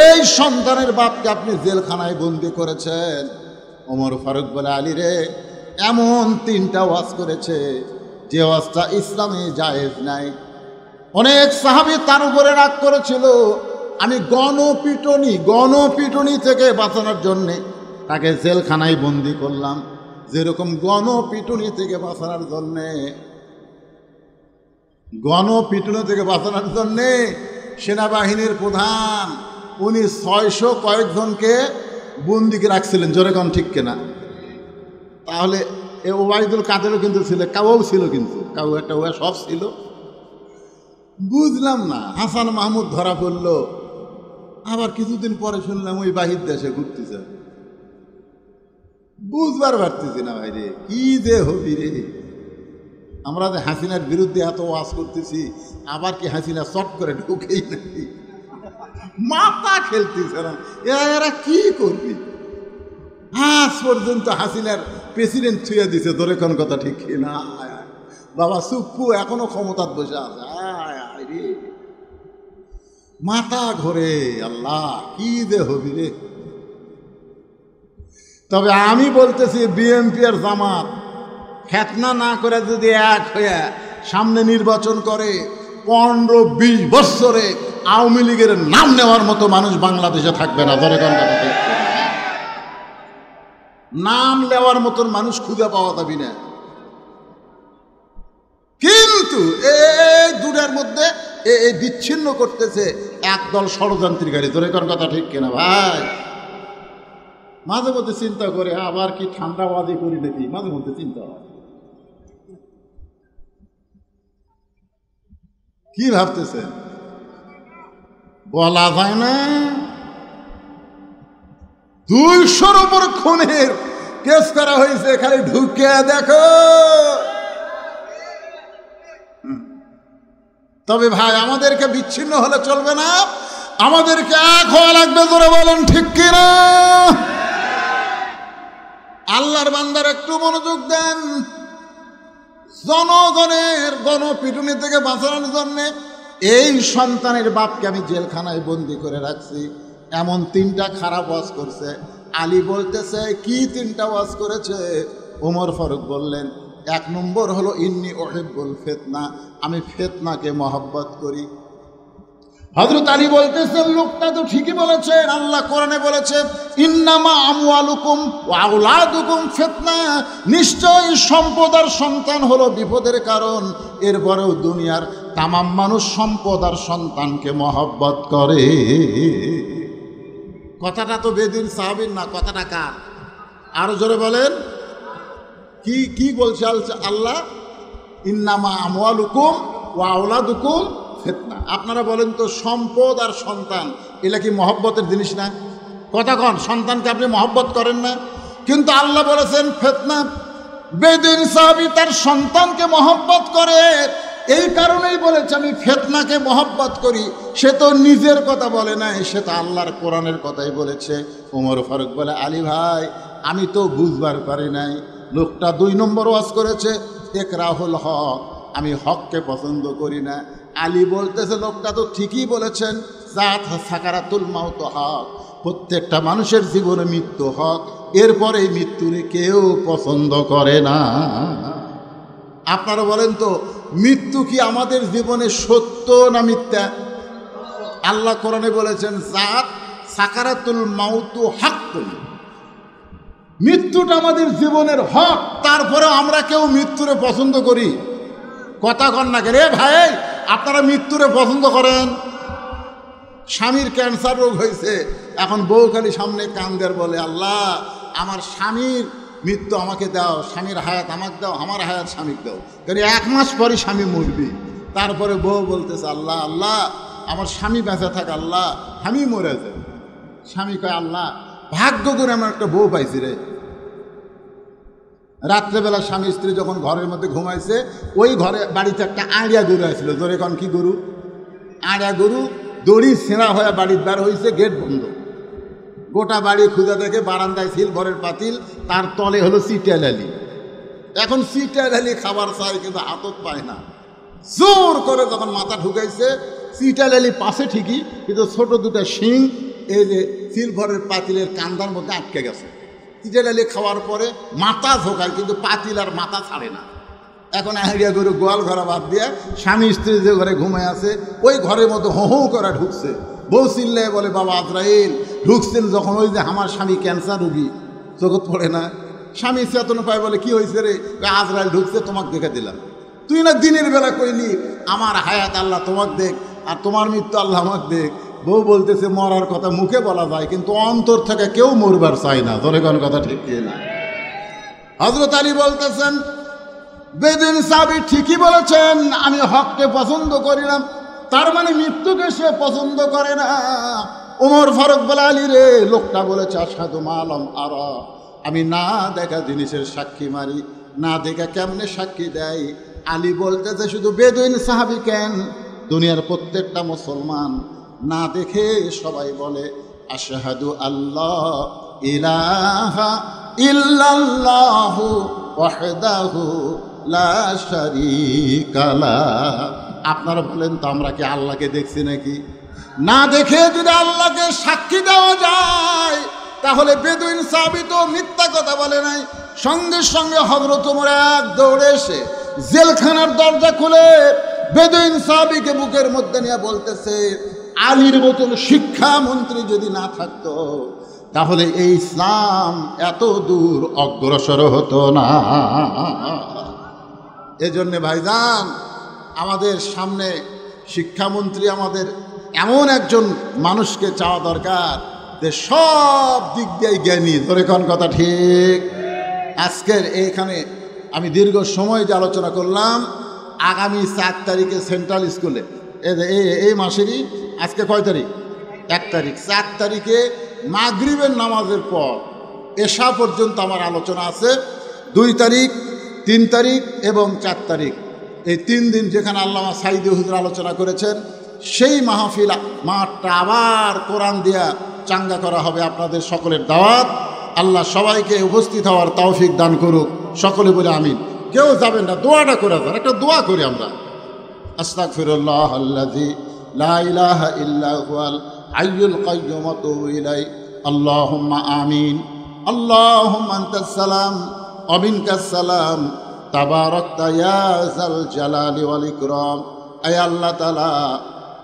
এই সন্তানের বাপকে আপনি জেলখানায় বন্দি করেছেন। ওমর ফারুক বলে, আলী রে, এমন 3টা ওয়াজ করেছে যে ওয়াজটা ইসলামে জায়েজ নাই। অনেক সাহাবী তার উপরে রাগ করেছিল। আমি গণপিটুনি থেকে বাঁচানোর জন্যে তাকে জেলখানায় বন্দি করলাম। যেরকম গণপিটুনি থেকে বাঁচানোর জন্যে সেনাবাহিনীর প্রধান উনি 600 কয়েকজনকে বন্দিকে রাখছিলেন। জোরে কোন ঠিক কিনা? তাহলে এ ওবায়দুল কাদেরও কিন্তু ছিল, কাউও ছিল, কিন্তু কাউ একটা ওয়া সব ছিল। বুঝলাম না, হাসান মাহমুদ ধরা পড়ল। আবার কিছুদিন পরে শুনলাম ওই বাহির দেশে ঘুরতেছে। বুঝবার পারতেছি না ভাই রে, কি যে হবি রে। আমরা যে হাসিনার বিরুদ্ধে এত ওয়াজ করতেছি, আবার কি হাসিনা চট করে ঢুকেই নাকি? মাথা খেলতেছে না, এরা কি করবি? আজ পর্যন্ত হাসিনার প্রেসিডেন্ট ছুঁয়ে দিছে, ধরে কোন কথা ঠিক না? বাবা সুপ্পু এখনো ক্ষমতার বসে আছে। রে মাথা ঘোরে, আল্লাহ কি যে হবি রে। তবে আমি বলতেছি, বিএনপি আর জামাত ফেতনা না করে যদি এক হয়ে সামনে নির্বাচন করে, 15-20 বছরে আওয়ামী লীগের নাম নেওয়ার মতো মানুষ বাংলাদেশে থাকবে না। ধরে কোন কথা ঠিক, নাম নেওয়ার মতন মানুষ খুঁজে পাওয়া যাবে না। কিন্তু এই দুটার মধ্যে এই বিচ্ছিন্ন করতেছে একদল ষড়যন্ত্রীকারী। ধরে কোন কথা ঠিক কিনা ভাই? মাঝে মধ্যে চিন্তা করে, আবার কি ঠান্ডাবাজি করি নাকি, মাঝে মধ্যে চিন্তা হয়। কি ভাবতেছেন? বলা যায় না। 200-র উপর খুনের কেস করা হয়েছে, খালি ঢুকে দেখো। তবে ভাই আমাদেরকে বিচ্ছিন্ন হলে চলবে না, আমাদেরকে এক হওয়া লাগবে। জোরে বলেন ঠিক কিনা? আল্লাহর বান্দার একটু মনোযোগ দেন। জনগণের গণপিটুনি থেকে বাঁচানোর জন্য এই সন্তানের বাপকে আমি জেলখানায় বন্দি করে রাখছি। এমন 3টা খারাপ ওয়াজ করছে। আলী বলতেছে, কি 3টা ওয়াজ করেছে? ওমর ফারুক বললেন, 1 নম্বর হলো ইন্নী উহিব্বুল ফিতনা, আমি ফিতনাকে মহব্বত করি। হযরত আলী বলতেছেন, লোকটা তো ঠিকই বলেছে, আল্লাহ কোরআনে বলেছে, ইন্নামা আমওয়ালুকুম ওয়া আওলাদুকুম ফিতনা, নিশ্চয়ই সম্পদ আর সন্তান হলো বিপদের কারণ। এরপরেও দুনিয়ার তামাম মানুষ সম্পদ আর সন্তানকে মহব্বত করে। কথাটা তো বেদিন সাহাবীর না, কথাটা কার? আরো জোরে বলেন। কি বলছে আল্লাহ? ইন্নামা আমওয়ালুকুম ওয়া আওলাদুকুম ফিতনা। আপনারা বলেন তো, সম্পদ আর সন্তান এগুলা কি মহব্বতের জিনিস না? কথা কন, সন্তানকে আপনি মহব্বত করেন না? কিন্তু আল্লাহ বলেছেন ফিতনা। বেদিন সাহাবী তার সন্তানকে মহব্বত করে, এই কারণেই বলেছে আমি ফিতনাকে মহব্বত করি। সে তো নিজের কথা বলে নাই, সে তো আল্লাহর কোরআনের কথাই বলেছে। ওমর ফারুক বলে, আলী ভাই আমি তো বুঝবার পারি নাই, লোকটা 2 নম্বর ওয়াজ করেছে, ইকরাহুল হক, আমি হককে পছন্দ করি না। আলী বলতেছে, লোকটা তো ঠিকই বলেছেন, জাত সাকারাতুল মাউত হক, প্রত্যেকটা মানুষের জীবনে মৃত্যু হক, এরপরে মৃত্যুরে কেউ পছন্দ করে না। আপনারা বলেন তো, মৃত্যু কি আমাদের জীবনে সত্য না মিথ্যা? আল্লাহ কোরআনে বলেছেন, জাত সাকারাতুল মাউত হাক্কুন, মৃত্যুটা আমাদের জীবনের হক, তারপরে আমরা কেউ মৃত্যুরে পছন্দ করি? কথা কন না রে ভাই, আপনারা মৃত্যুরে পছন্দ করেন? স্বামীর ক্যান্সার রোগ হয়েছে, এখন বউ খালি সামনে কান্দের বলে, আল্লাহ আমার স্বামীর মৃত্যু আমাকে দাও, স্বামীর হায়াত আমাকে দাও, আমার হায়াত স্বামীকে দাও। কারণ 1 মাস পরই স্বামী মরবি। তারপরে বউ বলতেছে, আল্লাহ আল্লাহ আমার স্বামী বেঁচে থাক, আল্লাহ আমি মরে যাই। স্বামী কয়, আল্লাহ ভাগ্য করে আমার একটা বউ পাইছি রে। রাত্রেবেলা স্বামী স্ত্রী যখন ঘরের মধ্যে ঘুমাইছে, ওই ঘরে বাড়িতে একটা আড়িয়া গরু আসছিল। জোরে কন, কি গরু? আড়িয়া গরু। দড়ি ছেঁড়া হয়ে বাড়ির বার হয়েছে, গেট বন্ধ। গোটা বাড়ি খুঁজে দেখে বারান্দায় সিলভারের পাতিল, তার তলে হলো চিটালালি। এখন চিটালালি খাবার চাই, কিন্তু হাতত পায় না। জোর করে যখন মাথা ঢুকাইছে, চিটালালি পাশে ঠিকই, কিন্তু ছোট 2টা শিং এই যে সিলভারের পাতিলের কান্দার মধ্যে আটকে গেছে। চিটালালি খাওয়ার পরে মাথা ঝোঁকায়, কিন্তু পাতিল আর মাথা ছাড়ে না। এখন আইডিয়া গরু গোয়াল ঘরা বাদ দিয়ে স্বামী স্ত্রী যে ঘরে ঘুমায় আছে, ওই ঘরের মধ্যে হো হো করে ঢুকছে। বউ চিল্লায় বলে, বাবা আজরাইল ঢুকছেন যখন, ওই যে আমার স্বামী ক্যান্সার রুগী, জগৎ পড়ে না। স্বামী চেতন পায়, বলে কি হয়েছে রে? আজরাইল ঢুকছে, তোমাকে দেখে দিলাম। তুই না দিনের বেলা কইলি আমার হায়াত আল্লাহ তোমাকে দেখ, আর তোমার মৃত্যু আল্লাহ আমাকে দেখ। বউ বলতেছে, মরার কথা মুখে বলা যায়, কিন্তু অন্তর থেকে কেউ মরবার চায় না। ধরে কোন কথা ঠিক না? হযরত আলী বলতেছেন, বেদুইন সাহাবী ঠিকই বলেছেন, আমি হককে পছন্দ করি না, তার মানে মৃত্যুকে সে পছন্দ করে না। ওমর ফারুক বলে, আলী রে, লোকটা বলেছে আশহাদু মা লাম আরা, আমি না দেখা জিনিসের সাক্ষী মারি, না দেখা কেমনে সাক্ষী দেয়? আলী বলতেছে, শুধু বেদুইন সাহাবী কেন, দুনিয়ার প্রত্যেকটা মুসলমান না দেখে সবাই বলে আশহাদু আল্লাহ ইলাহা ইল্লাল্লাহু ওয়াহদাহু লা শারীকা লাহ। আপনারা বলেন তো, আমরা কি আল্লাহকে দেখছি নাকি? না দেখে যদি আল্লাহকে সাক্ষী দেওয়া যায়, তাহলে বেদুইন সাহাবী তো মিথ্যা কথা বলে নাই। সঙ্গে সঙ্গে হযরত ওমর এক দৌড়ে এসে জেলখানার দরজা খুলে বেদুইন সাহাবীকে বুকের মধ্যে নিয়ে বলতেছে, আলীর মতন শিক্ষামন্ত্রী যদি না থাকতো, তাহলে এই ইসলাম এত দূর অগ্রসর হতো না। এজন্যে ভাইজান, আমাদের সামনে শিক্ষামন্ত্রী, আমাদের এমন একজন মানুষকে চাওয়া দরকার যে সব দিক দিয়ে জ্ঞানী। ধরে কোন কথা ঠিক? আজকের এইখানে আমি দীর্ঘ সময় যে আলোচনা করলাম, আগামী 4 তারিখে সেন্ট্রাল স্কুলে, এই মাসেরই আজকে কয় তারিখ? 1 তারিখ। 4 তারিখে মাগরিবের নামাজের পর এশা পর্যন্ত আমার আলোচনা আছে। 2 তারিখ, 3 তারিখ এবং 4 তারিখ, এই 3 দিন যেখানে আল্লামা সাইদি হুজুর আলোচনা করেছেন, সেই মাহফিল মাঠটা আবার কোরআন দিয়া চাঙ্গা করা হবে। আপনাদের সকলের দাওয়াত। আল্লাহ সবাইকে উপস্থিত হওয়ার তৌফিক দান করুক। সকলে বলে আমিন। কেউ যাবেন না, দোয়াটা করে যান। একটা দোয়া করি আমরা, আস্তাগফিরুল্লাহ আল্লাযী লা ইলাহা ইল্লা হুয়াল হাইয়ুল কাইয়্যুম ওয়া আতুবু ইলাইহি। আল্লাহুম্মা আমিন। আল্লাহুম্মা আনতাস সালাম ওয়া মিনকাস সালাম, তাবারাকতা ইয়া যাল জালালি ওয়াল ইকরাম। আয় আল্লাহ তাআলা,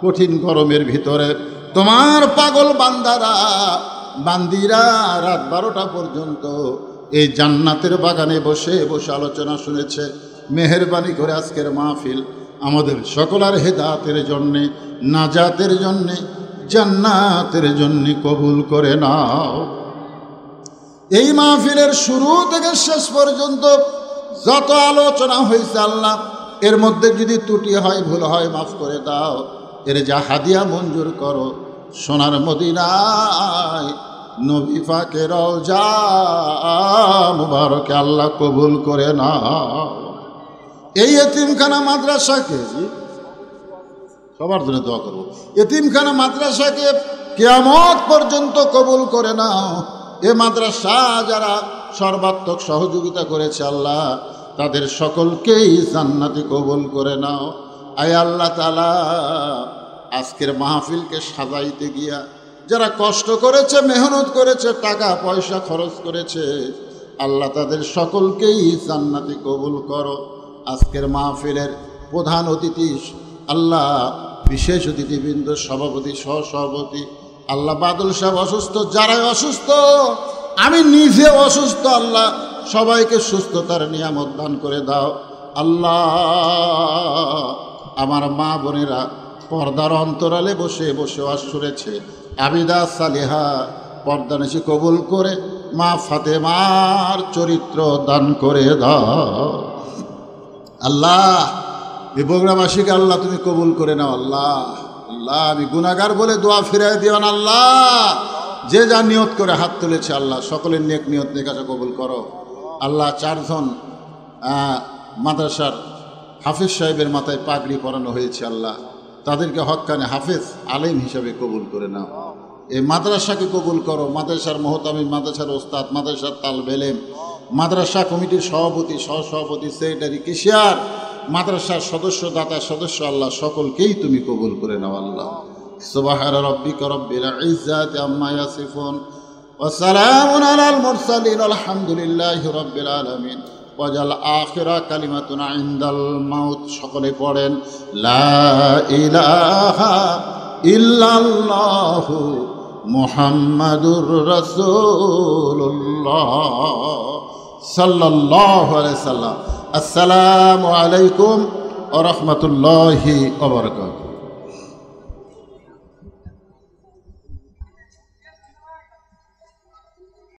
কঠিন গরমের ভিতরে তোমার পাগল বান্দিরা রাত 12টা পর্যন্ত এই জান্নাতের বাগানে বসে বসে আলোচনা শুনেছে। মেহেরবানি করে আজকের মাহফিল আমাদের সকলের হেদায়েতের জন্যে, নাজাতের জন্যে, জান্নাতের জন্যে কবুল করে নাও। এই মাহফিলের শুরু থেকে শেষ পর্যন্ত যত আলোচনা হয়েছে আল্লাহ, এর মধ্যে যদি ত্রুটি হয়, ভুল হয়, মাফ করে দাও। এর যা হাদিয়া মঞ্জুর করো, সোনার মদিনায় নবী পাকের রওজা মুবারকে আল্লাহ কবুল করে নাও। এই এতিমখানা মাদ্রাসাকে, সবার জন্য দোয়া করবো, এতিমখানা মাদ্রাসাকে কিয়ামত পর্যন্ত কবুল করে নাও। এ মাদ্রাসা যারা সর্বাত্মক সহযোগিতা করেছে আল্লাহ, তাদের সকলকেই জান্নাতি কবুল করে নাও। আয় আল্লাহ তাআলা, আজকের মাহফিলকে সাজাইতে গিয়া যারা কষ্ট করেছে, মেহনত করেছে, টাকা পয়সা খরচ করেছে, আল্লাহ তাদের সকলকেই জান্নাতি কবুল করো। আজকের মাহফিলের প্রধান অতিথি আল্লাহ, বিশেষ অতিথিবৃন্দ, সভাপতি, সহসভাপতি, আল্লাহ বাদল সাহেব অসুস্থ, যারাই অসুস্থ, আমি নিজে অসুস্থ, আল্লাহ সবাইকে সুস্থতার নিয়ামত দান করে দাও। আল্লাহ, আমার মা বোনেরা পর্দার অন্তরালে বসে বসে ওয়াজ শুনেছে, আবিদা সালিহা পর্দানিশি কবুল করে মা ফাতেমার চরিত্র দান করে দাও। আল্লাহ, এই বগুড়াবাসীকে আল্লাহ তুমি কবুল করে নাও। আল্লাহ, আল্লাহ, আমি গুনাহগার বলে দোয়া ফিরাই দিও না। আল্লাহ, যে যা নিয়ত করে হাত তুলেছে, আল্লাহ সকলের নেক নিয়ত নেকাজা কবুল করো। আল্লাহ, 4 জন মাদ্রাসার হাফেজ সাহেবের মাথায় পাগড়ি পরানো হয়েছে, আল্লাহ তাদেরকে হক্কানে হাফেজ আলেম হিসাবে কবুল করে নাও। এই মাদ্রাসাকে কবুল করো। মাদ্রাসার মোহতামিম, মাদ্রাসার ওস্তাদ, মাদ্রাসার তালবে ইলম, মাদ্রাসা কমিটির সভাপতি, সহসভাপতি, সেক্রেটারি, কেশিয়ার, মাদ্রাসার সদস্য, দাতা সদস্য, আল্লাহ সকলকেই তুমি কবুল করে নাও। আল্লাহ, সুবহান রাব্বিকা রাব্বিল ইজ্জাতি আম্মা ইয়াসিফুন ওয়া সালামুন আলাল মুরসালিন, আলহামদুলিল্লাহি রাব্বিল আলামিন। ওয়াজাল আখিরা কালিমাতুনা ইনদাল মাউত। সকলে পড়েন লা ইলাহা ইল্লাল্লাহু মুহাম্মাদুর রাসূলুল্লাহ সাল্লাল্লাহু আলাইহি সাল্লাম। আসসালামু আলাইকুম ওয়া রাহমাতুল্লাহি ওয়া বারাকাতুহু।